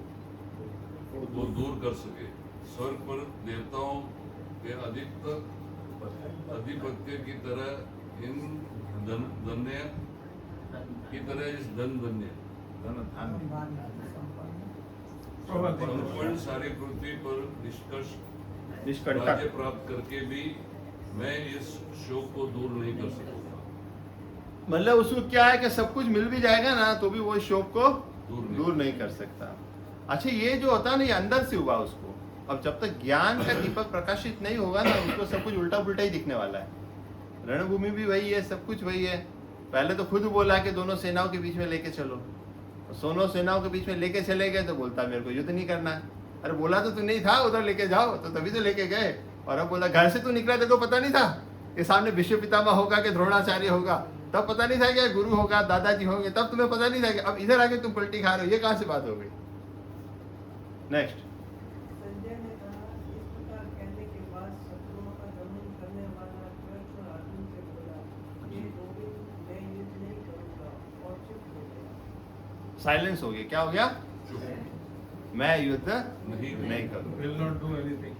को दूर कर सके. स्वर्ग पर देवताओं के अधिपत्य की तरह इन धन्य की तरह इस धन्य संपूर्ण सारी पृथ्वी पर निष्कर्ष राज्य प्राप्त करके भी मैं इस शोक को दूर नहीं कर सकूंगा. मतलब उसको क्या है कि सब कुछ मिल भी जाएगा ना, तो भी वो इस शोक को दूर नहीं कर सकता. अच्छा, ये जो होता है ना, ये अंदर से हुआ उसको. अब जब तक ज्ञान का दीपक प्रकाशित नहीं होगा ना, उसको सब कुछ उल्टा पुल्टा ही दिखने वाला है. रणभूमि भी वही है, सब कुछ वही है. पहले तो खुद बोला कि दोनों सेनाओं के बीच में लेके चलो. दोनों सेनाओं के बीच में लेके चले गए तो बोलता मेरे को युद्ध नहीं करना है. अरे बोला तो तू नहीं था उधर लेके जाओ, तो तभी तो लेके गए. और अब बोला घर से तू निकला, तेरे को पता नहीं था कि सामने विश्व पितामह होगा कि द्रोणाचार्य होगा. तब पता नहीं था कि गुरु होगा, दादाजी होंगे. तब तुम्हें पता नहीं था कि अब इधर आके तुम पलटी खा रहे हो. ये कहाँ से बात हो गई. नेक्स्ट. संजय ने कहा, इस प्रकार कहने के बाद शत्रुओं का दमन करने वाला कृष्ण अर्जुन से बोला, हे गोविंद, मैं युद्ध नहीं करूंगा, और चुप हो गया. साइलेंस हो गया. क्या हो गया. मैं युद्ध नहीं करूंगा. will not do anything.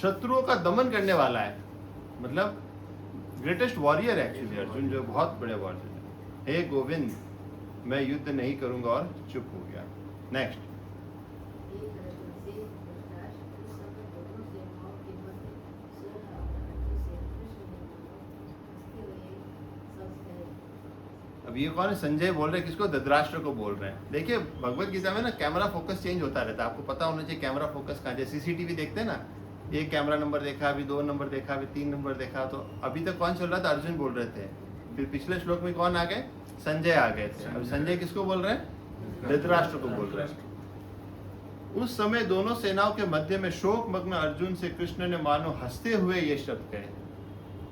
शत्रुओं का दमन करने वाला है, मतलब ग्रेटेस्ट वॉरियर एक्चुअली अर्जुन, जो बहुत बड़े वॉरियर है. हे गोविंद, मैं युद्ध नहीं करूंगा, और चुप हो गया. नेक्स्ट. अब ये कौन है. संजय बोल रहे हैं. किसको. धृतराष्ट्र को बोल रहे हैं. देखिए भगवत गीता में ना कैमरा फोकस चेंज होता रहता है. आपको पता होना चाहिए कैमरा फोकस कहाँ. जैसे सीसीटीवी देखते हैं ना, एक कैमरा नंबर देखा, अभी 2 नंबर देखा, अभी 3 नंबर देखा. तो अभी तक कौन चल रहा था. अर्जुन बोल रहे थे. फिर पिछले श्लोक में कौन आ गए. संजय आ गए थे. अब संजय किसको बोल रहे हैं. धृतराष्ट्र को बोल रहे हैं. उस समय दोनों सेनाओं के मध्य में शोक मग्न अर्जुन से कृष्ण ने मानो हंसते हुए ये शब्द कहे.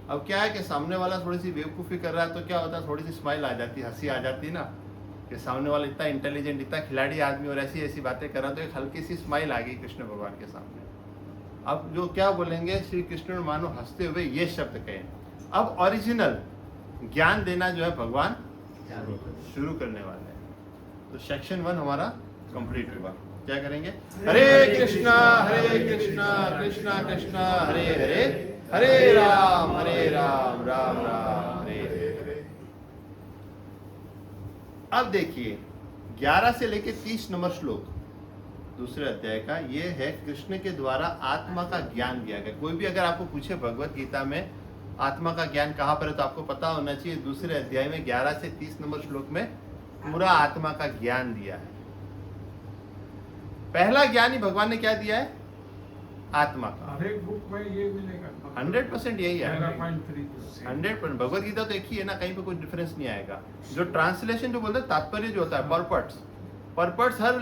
अब क्या है कि सामने वाला थोड़ी सी बेवकूफ़ी कर रहा है, तो क्या होता है, थोड़ी सी स्माइल आ जाती है, हंसी आ जाती है ना, कि सामने वाला इतना इंटेलिजेंट, इतना खिलाड़ी आदमी और ऐसी ऐसी बातें कर रहा है, तो एक हल्की सी स्माइल आ गई कृष्ण भगवान के सामने. अब जो क्या बोलेंगे, श्री कृष्ण ने मानो हंसते हुए ये शब्द कहे. अब ओरिजिनल ज्ञान देना जो है भगवान शुरू करने वाले हैं. तो सेक्शन 1 हमारा कंप्लीट हुआ. क्या करेंगे. हरे कृष्णा कृष्णा कृष्णा हरे हरे, हरे राम राम राम हरे हरे. अब देखिए 11 से लेके 30 नंबर श्लोक दूसरे अध्याय का, ये है कृष्ण के द्वारा आत्मा का ज्ञान दिया गया. कोई भी अगर आपको पूछे भगवत गीता में आत्मा का ज्ञान कहाँ पर है, तो आपको पता होना चाहिए दूसरे अध्याय में 11 से 30 नंबर श्लोक में पूरा आत्मा का ज्ञान दिया है. पहला ज्ञान ही भगवान ने क्या दिया है, आत्मा का. हर एक बुक में ये मिलेगा. 100% यही है. 11.3 100%. भगवत गीता तो एक ही है ना, कहीं पे कोई डिफरेंस नहीं आएगा. जो ट्रांसलेशन जो बोलते हैं, तात्पर्य जो होता है, पर्पट्स हर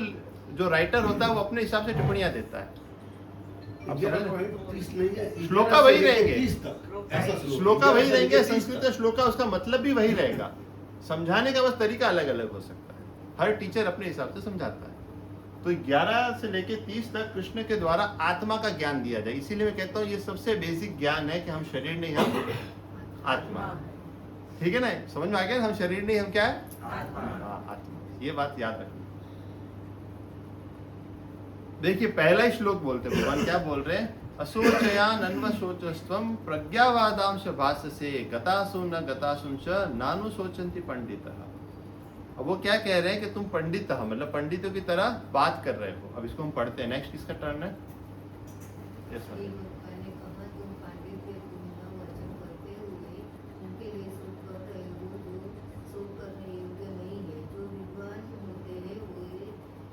जो राइटर होता है वो अपने हिसाब से टिप्पणियां देता है. श्लोका वही रहेंगे, श्लोका वही रहेंगे. संस्कृत श्लोका उसका मतलब भी वही रहेगा. समझाने का बस तरीका अलग अलग हो सकता है. हर टीचर अपने हिसाब से समझाता है. तो 11 से लेके 30 तक कृष्ण के द्वारा आत्मा का ज्ञान दिया जाए। इसीलिए मैं कहता हूँ ये सबसे बेसिक ज्ञान है कि हम शरीर नहीं, हम आत्मा। ठीक है ना, समझ में आ गया? हम शरीर नहीं, हम क्या है? हाँ, आत्मा। ये बात याद रखना। देखिए पहला ही श्लोक बोलते भगवान क्या बोल रहे हैं? अशोचयान अन्वशोचस्त्वम प्रज्ञावादांश भाष्य गतासु न गतासु च नानु शोचन्ति पंडितः। अब वो क्या कह रहे हैं कि तुम पंडित हो, मतलब पंडितों की तरह बात कर रहे हो। अब इसको हम पढ़ते हैं। नेक्स्ट किसका टर्न है? Yes sir. मैंने कहा तुम पांडित्य पूर्ण वचन करते हुए उनके लिए शोक कर रहे हो जो शोक करने योग्य नहीं है। जो विद्वान होते हैं वे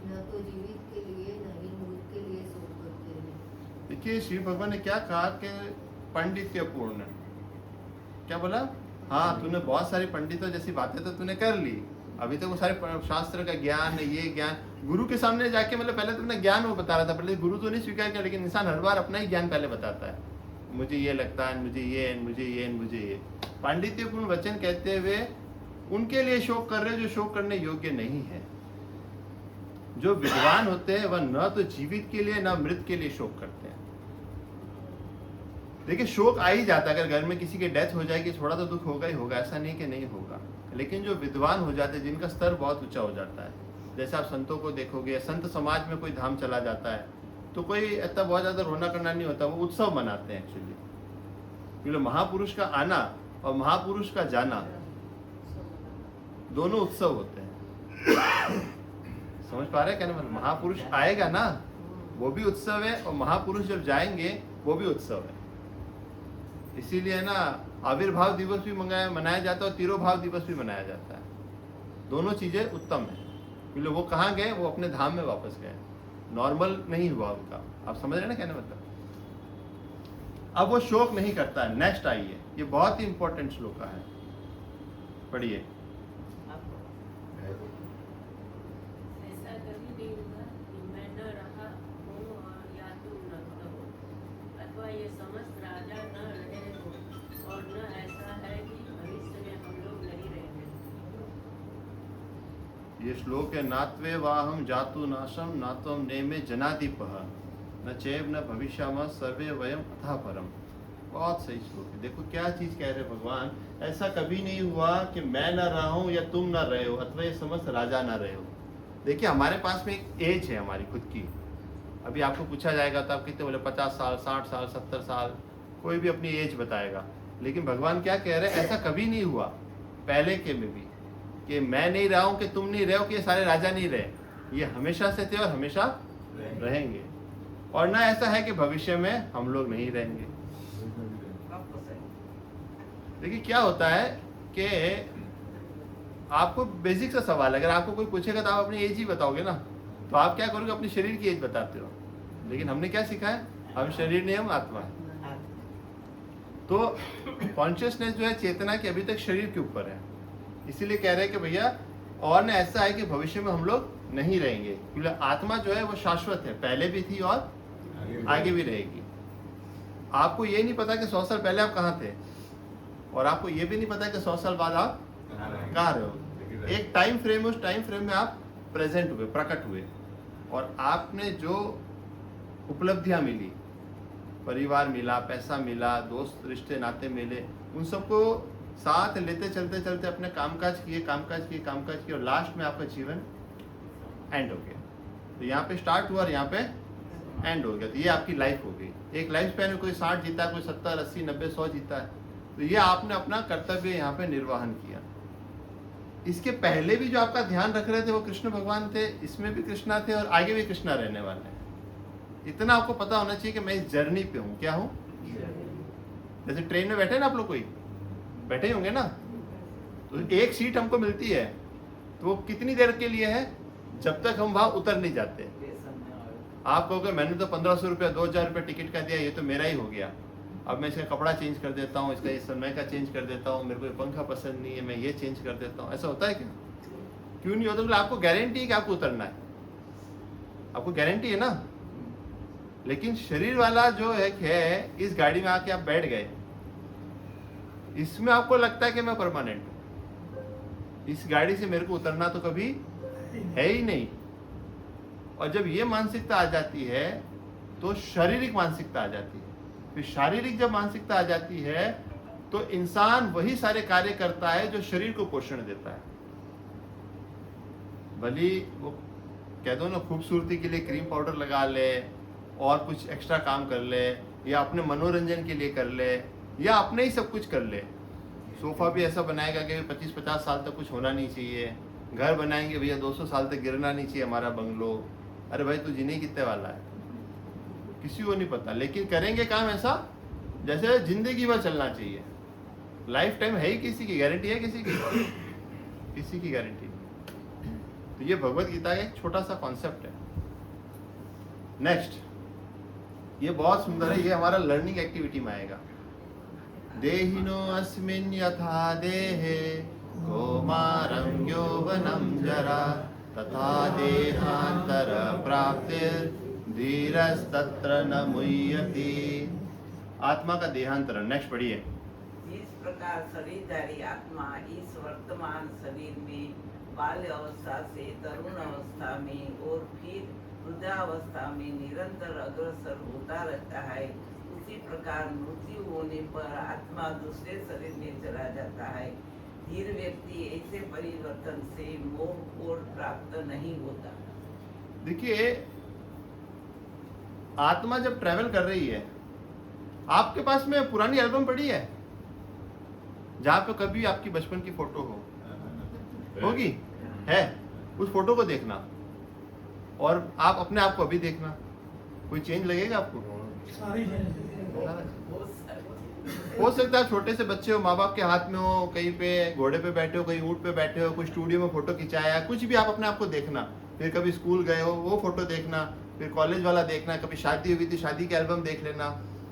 न तो जीवित के लिए न ही मृत के लिए शोक करते हैं। देखिए श्री भगवान ने क्या कहा कि पंडित्य पूर्ण। क्या बोला? हाँ, तूने बहुत सारी पंडितों जैसी बातें तो तूने कर ली। अभी तो वो सारे शास्त्र का ज्ञान, ये ज्ञान गुरु के सामने जाके, मतलब पहले तुमने ज्ञान वो बता रहा था, पहले गुरु तो नहीं स्वीकार किया, लेकिन इंसान हर बार अपना ही ज्ञान पहले बताता है। मुझे ये लगता है, मुझे ये, मुझे ये, मुझे ये। पांडित्यपूर्ण वचन कहते हुए उनके लिए शोक कर रहे जो शोक करने योग्य नहीं है। जो विद्वान होते हैं वह न तो जीवित के लिए न मृत के लिए शोक करते हैं। देखिए शोक आ ही जाता है, अगर घर में किसी की डेथ हो जाएगी थोड़ा तो दुख होगा ही होगा, ऐसा नहीं कि नहीं होगा। लेकिन जो विद्वान हो जाते हैं, जिनका स्तर बहुत ऊंचा हो जाता है, जैसे आप संतों को देखोगे, संत समाज में कोई धाम चला जाता है तो कोई इतना बहुत ज्यादा रोना करना नहीं होता, वो उत्सव मनाते हैं एक्चुअली। क्योंकि महापुरुष का आना और महापुरुष का जाना दोनों उत्सव होते हैं। समझ पा रहे हैं क्या? मतलब महापुरुष आएगा ना, वो भी उत्सव है, और महापुरुष जब जाएंगे वो भी उत्सव है। इसीलिए ना आविर्भाव दिवस भी मनाया जाता है और तिरोभाव दिवस भी मनाया जाता है। दोनों चीजें उत्तम है, क्योंकि वो कहाँ गए? वो अपने धाम में वापस गए। नॉर्मल नहीं हुआ उनका। आप समझ रहे ना कहने मतलब? अब वो शोक नहीं करता है। नेक्स्ट आइए, ये बहुत ही इंपॉर्टेंट श्लोक है, पढ़िए। ऐसा कभी नहीं होगा कि मैं न रहा हूँ और या तुम न रहो, अथवा ये समस्त राजा न रहे हो, और न ऐसा है कि भविष्य में हम लोग नहीं रहेंगे। ये श्लोक है, नात्वे वाहम जातु नाशम नात्वम नेमे जनाधिपः न चैव न भविष्यामः सर्वे वयम अथा परम। बहुत सही श्लोक है। देखो क्या चीज कह रहे भगवान, ऐसा कभी नहीं हुआ कि मैं ना रहा हूं या तुम ना रहे हो, अथवा ये समस्त राजा ना रहे हो। देखिए हमारे पास में एक एज है हमारी खुद की। अभी आपको पूछा जाएगा तो आप कितने बोले? 50 साल, 60 साल, 70 साल, कोई भी अपनी एज बताएगा। लेकिन भगवान क्या कह रहे हैं, ऐसा कभी नहीं हुआ पहले के में भी कि मैं नहीं रहा हूं कि तुम नहीं रहे हो, कि ये सारे राजा नहीं रहे। ये हमेशा से थे और हमेशा रहेंगे। और ना ऐसा है कि भविष्य में हम लोग नहीं रहेंगे। देखिए क्या होता है कि आपको बेसिक सा सवाल, अगर आपको कोई पूछेगा तो आप अपनी एज ही बताओगे ना, तो आप क्या करोगे? अपनी शरीर की एज बताते हो। लेकिन हमने क्या सीखा है? हम शरीर नहीं, हम आत्मा है। तो कॉन्शियसनेस जो है, चेतना की, अभी तक शरीर के ऊपर है। इसीलिए कह रहे हैं कि भैया और न ऐसा है कि भविष्य में हम लोग नहीं रहेंगे, क्योंकि आत्मा जो है वो शाश्वत है, पहले भी थी और आगे भी रहेगी। आपको ये नहीं पता कि 100 साल पहले आप कहाँ थे, और आपको ये भी नहीं पता कि 100 साल बाद आप कहाँ रहे हो। एक टाइम फ्रेम, उस टाइम फ्रेम में आप प्रेजेंट हुए, प्रकट हुए, और आपने जो उपलब्धियां मिली, परिवार मिला, पैसा मिला, दोस्त रिश्ते नाते मिले, उन सबको साथ लेते चलते चलते अपने कामकाज किए, और लास्ट में आपका जीवन एंड हो गया। तो यहाँ पे स्टार्ट हुआ और यहाँ पे एंड हो गया। तो ये आपकी लाइफ हो गई। एक लाइफ स्पैन में कोई 60 जीता, कोई 70, 80, 90, 100 जीता है। तो ये आपने अपना कर्तव्य यहाँ पे निर्वहन किया। इसके पहले भी जो आपका ध्यान रख रहे थे वो कृष्ण भगवान थे, इसमें भी कृष्णा थे और आगे भी कृष्णा रहने वाले हैं। इतना आपको पता होना चाहिए कि मैं इस जर्नी पे हूँ। क्या हूँ? जैसे ट्रेन में बैठे ना आप लोग, कोई बैठे ही होंगे ना, तो एक सीट हमको मिलती है, तो वो कितनी देर के लिए है? जब तक हम वहां उतर नहीं जाते। आप कहोगे मैंने तो 1500 रुपया, 2000 रुपया टिकट का दिया, ये तो मेरा ही हो गया, अब मैं इसका कपड़ा चेंज कर देता हूँ, इसका इस समय का चेंज कर देता हूँ, मेरे को ये पंखा पसंद नहीं है, मैं ये चेंज कर देता हूँ। ऐसा होता है क्या? क्यों नहीं होता? तो आपको गारंटी है कि आपको उतरना है, आपको गारंटी है ना। लेकिन शरीर वाला जो है, इस गाड़ी में आके आप बैठ गए, इसमें आपको लगता है कि मैं परमानेंट हूं, इस गाड़ी से मेरे को उतरना तो कभी है ही नहीं। और जब ये मानसिकता आ जाती है तो शारीरिक मानसिकता आ जाती है। फिर शारीरिक जब मानसिकता आ जाती है तो इंसान वही सारे कार्य करता है जो शरीर को पोषण देता है। भली वो कह दो ना खूबसूरती के लिए क्रीम पाउडर लगा ले और कुछ एक्स्ट्रा काम कर ले, या अपने मनोरंजन के लिए कर ले, या अपने ही सब कुछ कर ले। सोफा भी ऐसा बनाएगा कि 25-50 साल तक कुछ होना नहीं चाहिए, घर बनाएंगे भैया 200 साल तक गिरना नहीं चाहिए हमारा बंगलो। अरे भाई तू जीने कितने वाला है, किसी को नहीं पता, लेकिन करेंगे काम ऐसा जैसे जिंदगी भर चलना चाहिए। लाइफ टाइम है ही किसी की, गारंटी है किसी की? किसी की गारंटी नहीं। तो ये भगवत गीता का एक छोटा सा कॉन्सेप्ट है। नेक्स्ट, ये बहुत सुंदर है, ये हमारा लर्निंग एक्टिविटी में आएगा। देहिनो अस्मिन् यथा देहे कौमारं यौवनं जरा तथा देहांतर प्राप्तिर् धीरस्तत्र न मुह्यति। आत्मा का देहांतरण। नेक्स्ट पढ़िए। इस प्रकार शरीरधारी आत्मा इस वर्तमान शरीर में बाल्य अवस्था से तरुण अवस्था में और फिर वृद्धावस्था में निरंतर अग्रसर होता रहता है। उसी प्रकार मृत्यु होने पर आत्मा दूसरे शरीर में चला जाता है। धीर व्यक्ति ऐसे परिवर्तन से मोह को प्राप्त नहीं होता। देखिए, आत्मा जब ट्रैवल कर रही है, आपके पास में पुरानी एल्बम पड़ी है जहाँ पे कभी आपकी बचपन की फोटो होगी, है? उस फोटो को देखना और आप अपने आप को अभी देखना, कोई चेंज लगेगा आपको? हो सकता है छोटे से बच्चे हो, माँ बाप के हाथ में हो, कहीं पे घोड़े पे बैठे हो, कहीं ऊँट पे बैठे हो, कोई स्टूडियो में फोटो खिंचाया, कुछ भी आप अपने आप को देखना। फिर कभी स्कूल गए हो वो फोटो देखना, फिर कॉलेज वाला देखना, कभी शादी हुई थी शादी की एल्बम देख लेना,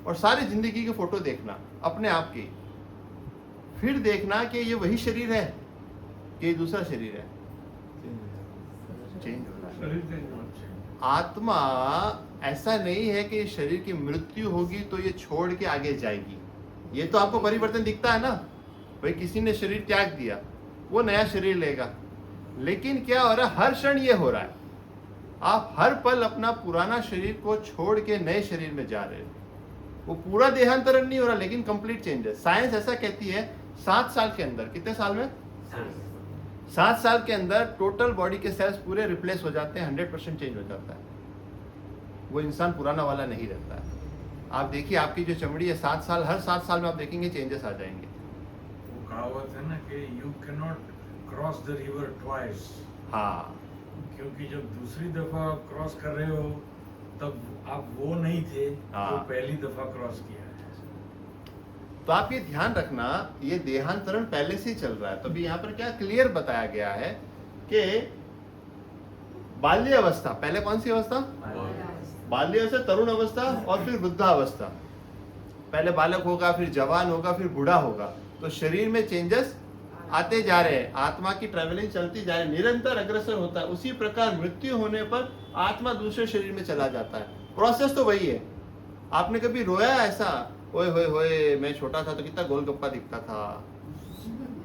और सारी जिंदगी के फोटो देखना अपने आप की। फिर देखना कि ये वही शरीर है कि दूसरा शरीर है। चेंज हो रहा है। आत्मा ऐसा नहीं है कि शरीर की मृत्यु होगी तो ये छोड़ के आगे जाएगी। ये तो आपको परिवर्तन दिखता है ना, भाई किसी ने शरीर त्याग दिया, वो नया शरीर लेगा। लेकिन क्या हो रहा है, हर क्षण ये हो रहा है, आप हर पल अपना पुराना शरीर को छोड़ के नए शरीर में जा रहे हो। वो पूरा देहांतरण नहीं हो रहा, लेकिन कंप्लीट चेंज है। साइंस ऐसा कहती है 7 साल के अंदर, कितने साल में? 7 साल के अंदर टोटल बॉडी के सेल्स पूरे रिप्लेस हो जाते हैं, 100% चेंज हो जाता है। वो इंसान पुराना वाला नहीं रहता है। आप देखिए, आपकी जो चमड़ी है 7 साल, हर 7 साल में आप देखेंगे चेंजेस आ जाएंगे। वो कहावत है ना कि you can not cross the river twice. हाँ, क्योंकि जब दूसरी दफा क्रॉस कर रहे हो तब आप वो नहीं थे जो पहली दफा क्रॉस किया है। तो आप ये ध्यान रखना, ये देहांतरण पहले से ही चल रहा है। तो अभी यहाँ पर क्या क्लियर बताया गया है कि बाल्य अवस्था, पहले कौन सी अवस्था? बाल्य अवस्था, तरुण अवस्था और फिर वृद्धावस्था। पहले बालक होगा, फिर जवान होगा, फिर बूढ़ा होगा। तो शरीर में चेंजेस आते जा रहे हैं, आत्मा की ट्रेवलिंग चलती जा रही है, निरंतर अग्रसर होता है। उसी प्रकार मृत्यु होने पर आत्मा दूसरे शरीर में चला जाता है। प्रोसेस तो वही है। आपने कभी रोया ऐसा, ओए होए होए मैं छोटा था तो कितना गोलगप्पा दिखता था,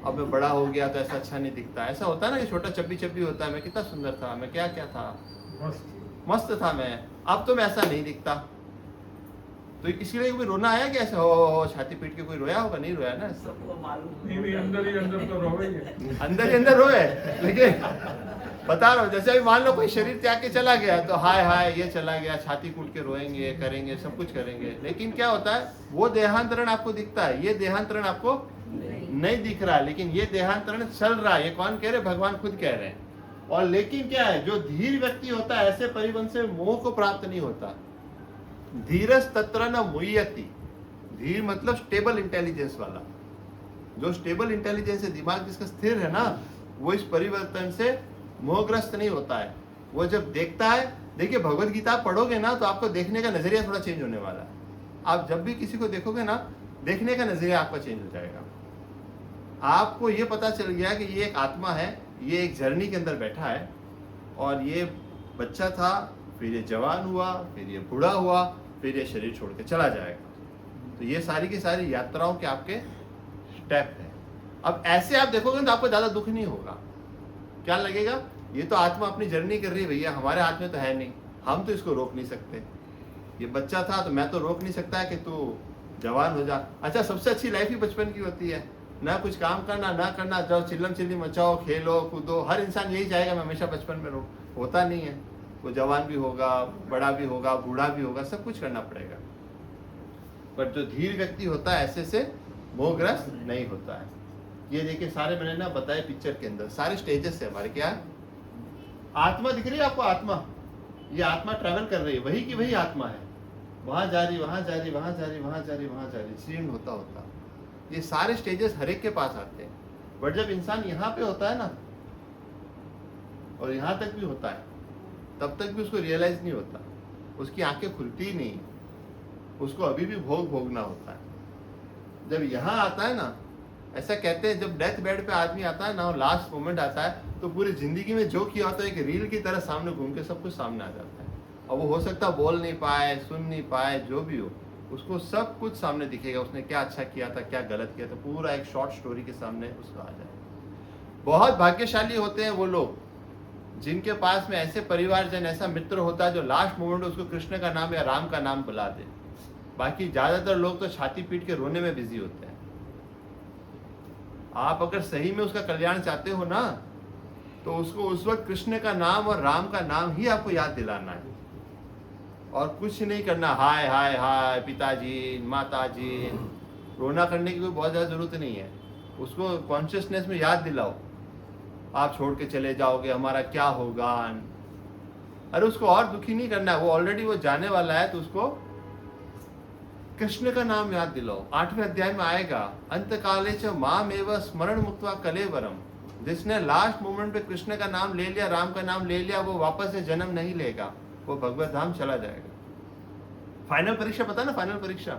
अब मैं बड़ा हो गया तो ऐसा अच्छा नहीं दिखता। ऐसा होता है ना कि छोटा चब्बी चब्बी होता है, मैं कितना सुंदर था, मैं क्या क्या था, मस्त था मैं, अब तो मैं ऐसा नहीं दिखता। तो इसलिए कोई रोना आया कि ऐसा हो छाती पीट के कोई रोया होगा? नहीं रोया ना, सबको मालूम नहीं, अंदर ही अंदर तो रोएंगे, अंदर ही अंदर रोए। लेकिन बता रहा हूँ, जैसे अभी मान लो कोई शरीर त्याग के चला गया तो हाय हाय ये चला गया, छाती कूट के रोएंगे, करेंगे, सब कुछ करेंगे। लेकिन क्या होता है, वो देहांतरण आपको दिखता है, ये देहांतरण आपको नहीं दिख रहा है। लेकिन ये देहांतरण चल रहा है। ये कौन कह रहे? भगवान खुद कह रहे हैं। और लेकिन क्या है, जो धीर व्यक्ति होता है ऐसे परिवन से मोह को प्राप्त नहीं होता। धीरस तत्र न मुह्यति। धीर मतलब स्टेबल इंटेलिजेंस वाला। जो स्टेबल इंटेलिजेंस है, दिमाग जिसका स्थिर है ना, वो इस परिवर्तन से मोहग्रस्त नहीं होता है। वो जब देखता है, देखिए भगवत गीता पढ़ोगे ना तो आपको देखने का नजरिया थोड़ा चेंज होने वाला है। आप जब भी किसी को देखोगे ना, देखने का नजरिया आपका चेंज हो जाएगा। आपको ये पता चल गया कि ये एक आत्मा है, ये एक जर्नी के अंदर बैठा है, और ये बच्चा था, फिर ये जवान हुआ, फिर ये बूढ़ा हुआ, फिर ये शरीर छोड़ के चला जाएगा। तो ये सारी की सारी यात्राओं के आपके स्टेप हैं। अब ऐसे आप देखोगे तो आपको ज्यादा दुख नहीं होगा। क्या लगेगा? ये तो आत्मा अपनी जर्नी कर रही है भैया, हमारे हाथ में तो है नहीं, हम तो इसको रोक नहीं सकते। ये बच्चा था तो मैं तो रोक नहीं सकता कि तू जवान हो जा। अच्छा, सबसे अच्छी लाइफ ही बचपन की होती है, ना कुछ काम करना ना करना, जाओ चिल्लम चिल्ली मचाओ, खेलो कूदो। हर इंसान यही चाहेगा मैं हमेशा बचपन में रहूं, होता नहीं है। वो जवान भी होगा, बड़ा भी होगा, बूढ़ा भी होगा, सब कुछ करना पड़ेगा। पर जो धीर व्यक्ति होता है ऐसे से मोहग्रस्त नहीं होता है। ये देखिए सारे मैंने ना बताए पिक्चर के अंदर, सारे स्टेजेस है हमारे। क्या आत्मा दिख रही है आपको? आत्मा, ये आत्मा ट्रैवल कर रही है, वही की वही आत्मा है, वहां जा रही, वहां जा रही, वहां जा रही, वहां जा रही, वहां जा रही, क्षीण होता होता। ये सारे स्टेजेस हर एक के पास आते हैं। बट जब इंसान यहाँ पे होता है ना, और यहाँ तक भी होता है, तब तक भी उसको रियलाइज नहीं होता, उसकी आंखें खुलती ही नहीं, उसको अभी भी भोगना होता है। जब यहाँ आता है ना, ऐसा कहते हैं जब डेथ बेड पे आदमी आता है ना और लास्ट मोमेंट आता है, तो पूरी जिंदगी में जो किया होता है एक रील की तरह सामने घूम के सब कुछ सामने आ जाता है। और वो हो सकता है बोल नहीं पाए, सुन नहीं पाए, जो भी हो, उसको सब कुछ सामने दिखेगा, उसने क्या अच्छा किया था, क्या गलत किया था, पूरा एक शॉर्ट स्टोरी के सामने उसका आ जाए। बहुत भाग्यशाली होते हैं वो लोग जिनके पास में ऐसे परिवारजन, ऐसा मित्र होता है जो लास्ट मोमेंट उसको कृष्ण का नाम या राम का नाम बुला दे। बाकी ज्यादातर लोग तो छाती पीट के रोने में बिजी होते हैं। आप अगर सही में उसका कल्याण चाहते हो ना, तो उसको उस वक्त कृष्ण का नाम और राम का नाम ही आपको याद दिलाना है, और कुछ नहीं करना। हाय हाय हाय पिताजी माताजी, रोना करने की कोई बहुत ज्यादा जरूरत नहीं है। उसको कॉन्शियसनेस में याद दिलाओ, आप छोड़ के चले जाओगे, हमारा क्या होगा। अरे उसको और दुखी नहीं करना है, वो ऑलरेडी वो जाने वाला है, तो उसको कृष्ण का नाम याद दिलाओ। 8वें अध्याय में आएगा, अंत काले च माम एव स्मरण मुक्त्वा कलेवरम। जिसने लास्ट मोमेंट पे कृष्ण का नाम ले लिया, राम का नाम ले लिया, वो वापस से जन्म नहीं लेगा, वो भगवत धाम चला जाएगा। फाइनल परीक्षा पता ना, फाइनल परीक्षा,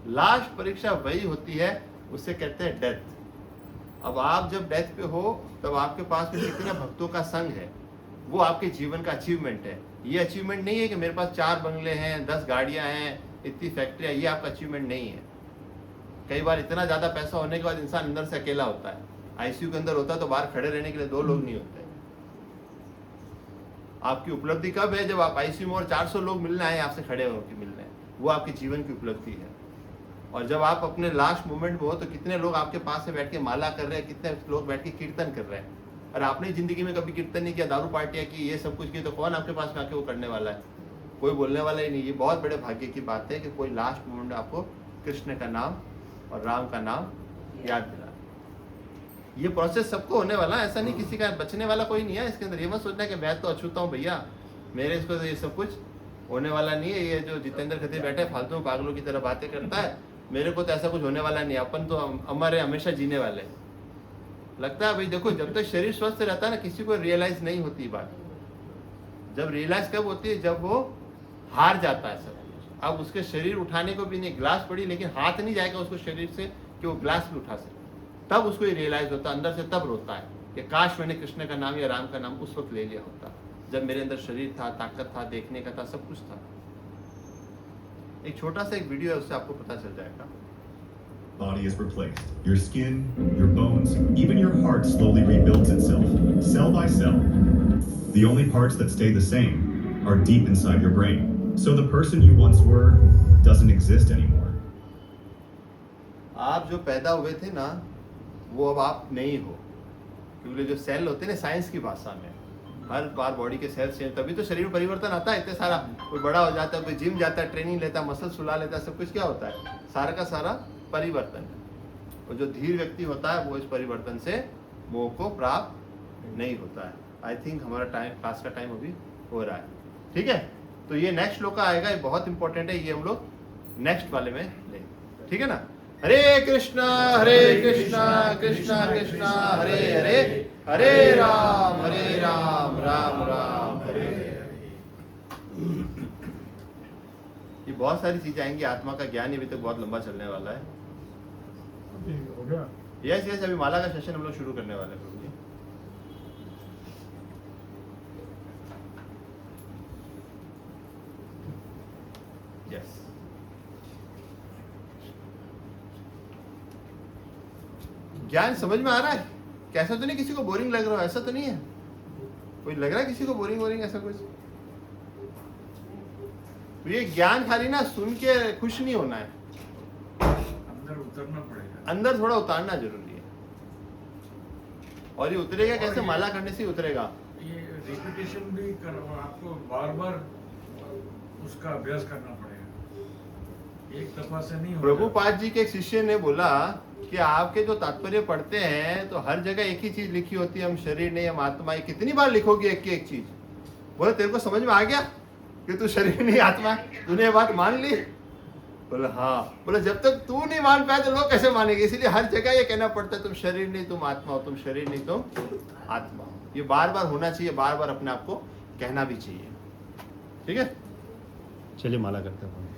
लास्ट परीक्षा वही होती है, उससे कहते हैं डेथ। अब आप जब डेथ पे हो तब आपके पास में कितने भक्तों का संग है, वो आपके जीवन का अचीवमेंट है। ये अचीवमेंट नहीं है कि मेरे पास 4 बंगले हैं, 10 गाड़ियां हैं, इतनी फैक्ट्रियां, ये आपका अचीवमेंट नहीं है। कई बार इतना ज्यादा पैसा होने के बाद इंसान अंदर से अकेला होता है। आईसीयू के अंदर होता है तो बाहर खड़े रहने के लिए 2 लोग नहीं होते। आपकी उपलब्धि कब है? जब आप आईसीयू में और 400 लोग मिलने आए आपसे खड़े होकर मिलने, वो आपके जीवन की उपलब्धि है। और जब आप अपने लास्ट मोमेंट में हो तो कितने लोग आपके पास से बैठ के माला कर रहे हैं, कितने लोग बैठ के कीर्तन कर रहे हैं। और आपने जिंदगी में कभी कीर्तन नहीं किया, दारू पार्टियां की, ये सब कुछ की, तो कौन आपके पास में आके वो करने वाला है? कोई बोलने वाला ही नहीं। ये बहुत बड़े भाग्य की बात है कि कोई लास्ट मोमेंट में आपको कृष्ण का नाम और राम का नाम याद दिला। ये प्रोसेस सबको होने वाला है, ऐसा नहीं किसी का बचने वाला कोई नहीं है इसके अंदर। ये मत सोचना कि मैं तो अछूता हूँ भैया, मेरे इसको तो ये सब कुछ होने वाला नहीं है। ये जो जितेंद्र खत्री बैठे फालतू पागलों की तरह बातें करता है, मेरे को तो ऐसा कुछ होने वाला नहीं। अपन तो हमारे हमेशा जीने वाले लगता है भाई। देखो जब तक शरीर स्वस्थ रहता है ना, किसी को रियलाइज नहीं होती बात। जब रियलाइज कब होती है? जब वो हार जाता है सब कुछ। अब उसके शरीर उठाने को भी नहीं, ग्लास पड़ी लेकिन हाथ नहीं जाएगा उसको शरीर से कि वो ग्लास भी उठा सके, तब उसको ये रियलाइज होता है अंदर से। तब रोता है कि काश मैंने कृष्ण का नाम या राम का नाम उस वक्त ले लिया होता, जब मेरे अंदर शरीर था, ताकत था, देखने का था, सब कुछ था। एक छोटा सा एक वीडियो है, उससे आपको पता चल जाएगा। Body is replaced. Your skin, your bones, even your heart slowly rebuilds itself, cell by cell. The only parts that stay the same are deep inside your brain. So the person you once were doesn't exist anymore. आप जो पैदा हुए थे ना, वो अब आप नहीं हो। क्योंकि जो सेल होते हैं ना, साइंस की भाषा में, हर बार बॉडी के सेल्स चेंज, तभी तो शरीर में परिवर्तन आता है इतने सारा। कोई बड़ा हो जाता है, कोई जिम जाता है, ट्रेनिंग लेता है, मसल सुला लेता है, सब कुछ क्या होता है? सारा का सारा परिवर्तन है। और जो धीर व्यक्ति होता है वो इस परिवर्तन से मोह को प्राप्त नहीं होता है। आई थिंक हमारा टाइम, क्लास का टाइम अभी हो रहा है, ठीक है? तो ये नेक्स्ट श्लोक आएगा, ये बहुत इंपॉर्टेंट है, ये हम लोग नेक्स्ट वाले में लेंगे, ठीक है ना? हरे कृष्णा कृष्णा कृष्णा हरे हरे, हरे राम राम राम हरे हरे। ये बहुत सारी चीजें आएंगी। आत्मा का ज्ञान अभी तक बहुत लंबा चलने वाला है। हो गया। यस, अभी माला का सेशन हम लोग शुरू करने वाले हैं। यस, ज्ञान समझ में आ रहा है? कैसा तो नहीं किसी को बोरिंग लग रहा है? ऐसा तो नहीं है? कोई लग रहा है किसी को बोरिंग वोरिंग ऐसा कुछ? तो ये ज्ञान खाली ना सुन के खुश नहीं होना है, अंदर उतरना पड़ेगा, अंदर थोड़ा उतारना जरूरी है। और ये उतरेगा कैसे? माला करने से ही उतरेगा। ये रिपीटेशन भी कर, आपको बार बार उसका अभ्यास करना पड़ेगा, एक दफा से नहीं होगा। प्रभुपाद जी के एक शिष्य ने बोला कि आपके जो तात्पर्य पढ़ते हैं तो हर जगह एक ही चीज लिखी होती है, हम शरीर नहीं हम आत्मा है, कितनी बार लिखोगे एक की एक चीज? बोले तेरे को समझ में आ गया कि तू शरीर नहीं आत्मा है, तूने ये बात मान ली? बोले हाँ। बोले जब तक तू नहीं मान पाए तो लोग कैसे मानेंगे? इसलिए हर जगह ये कहना पड़ता है तुम शरीर नहीं तुम आत्मा हो, तुम शरीर नहीं तुम आत्मा हो। ये बार बार होना चाहिए, बार बार अपने आप को कहना भी चाहिए। ठीक है, चलिए माला करते हैं।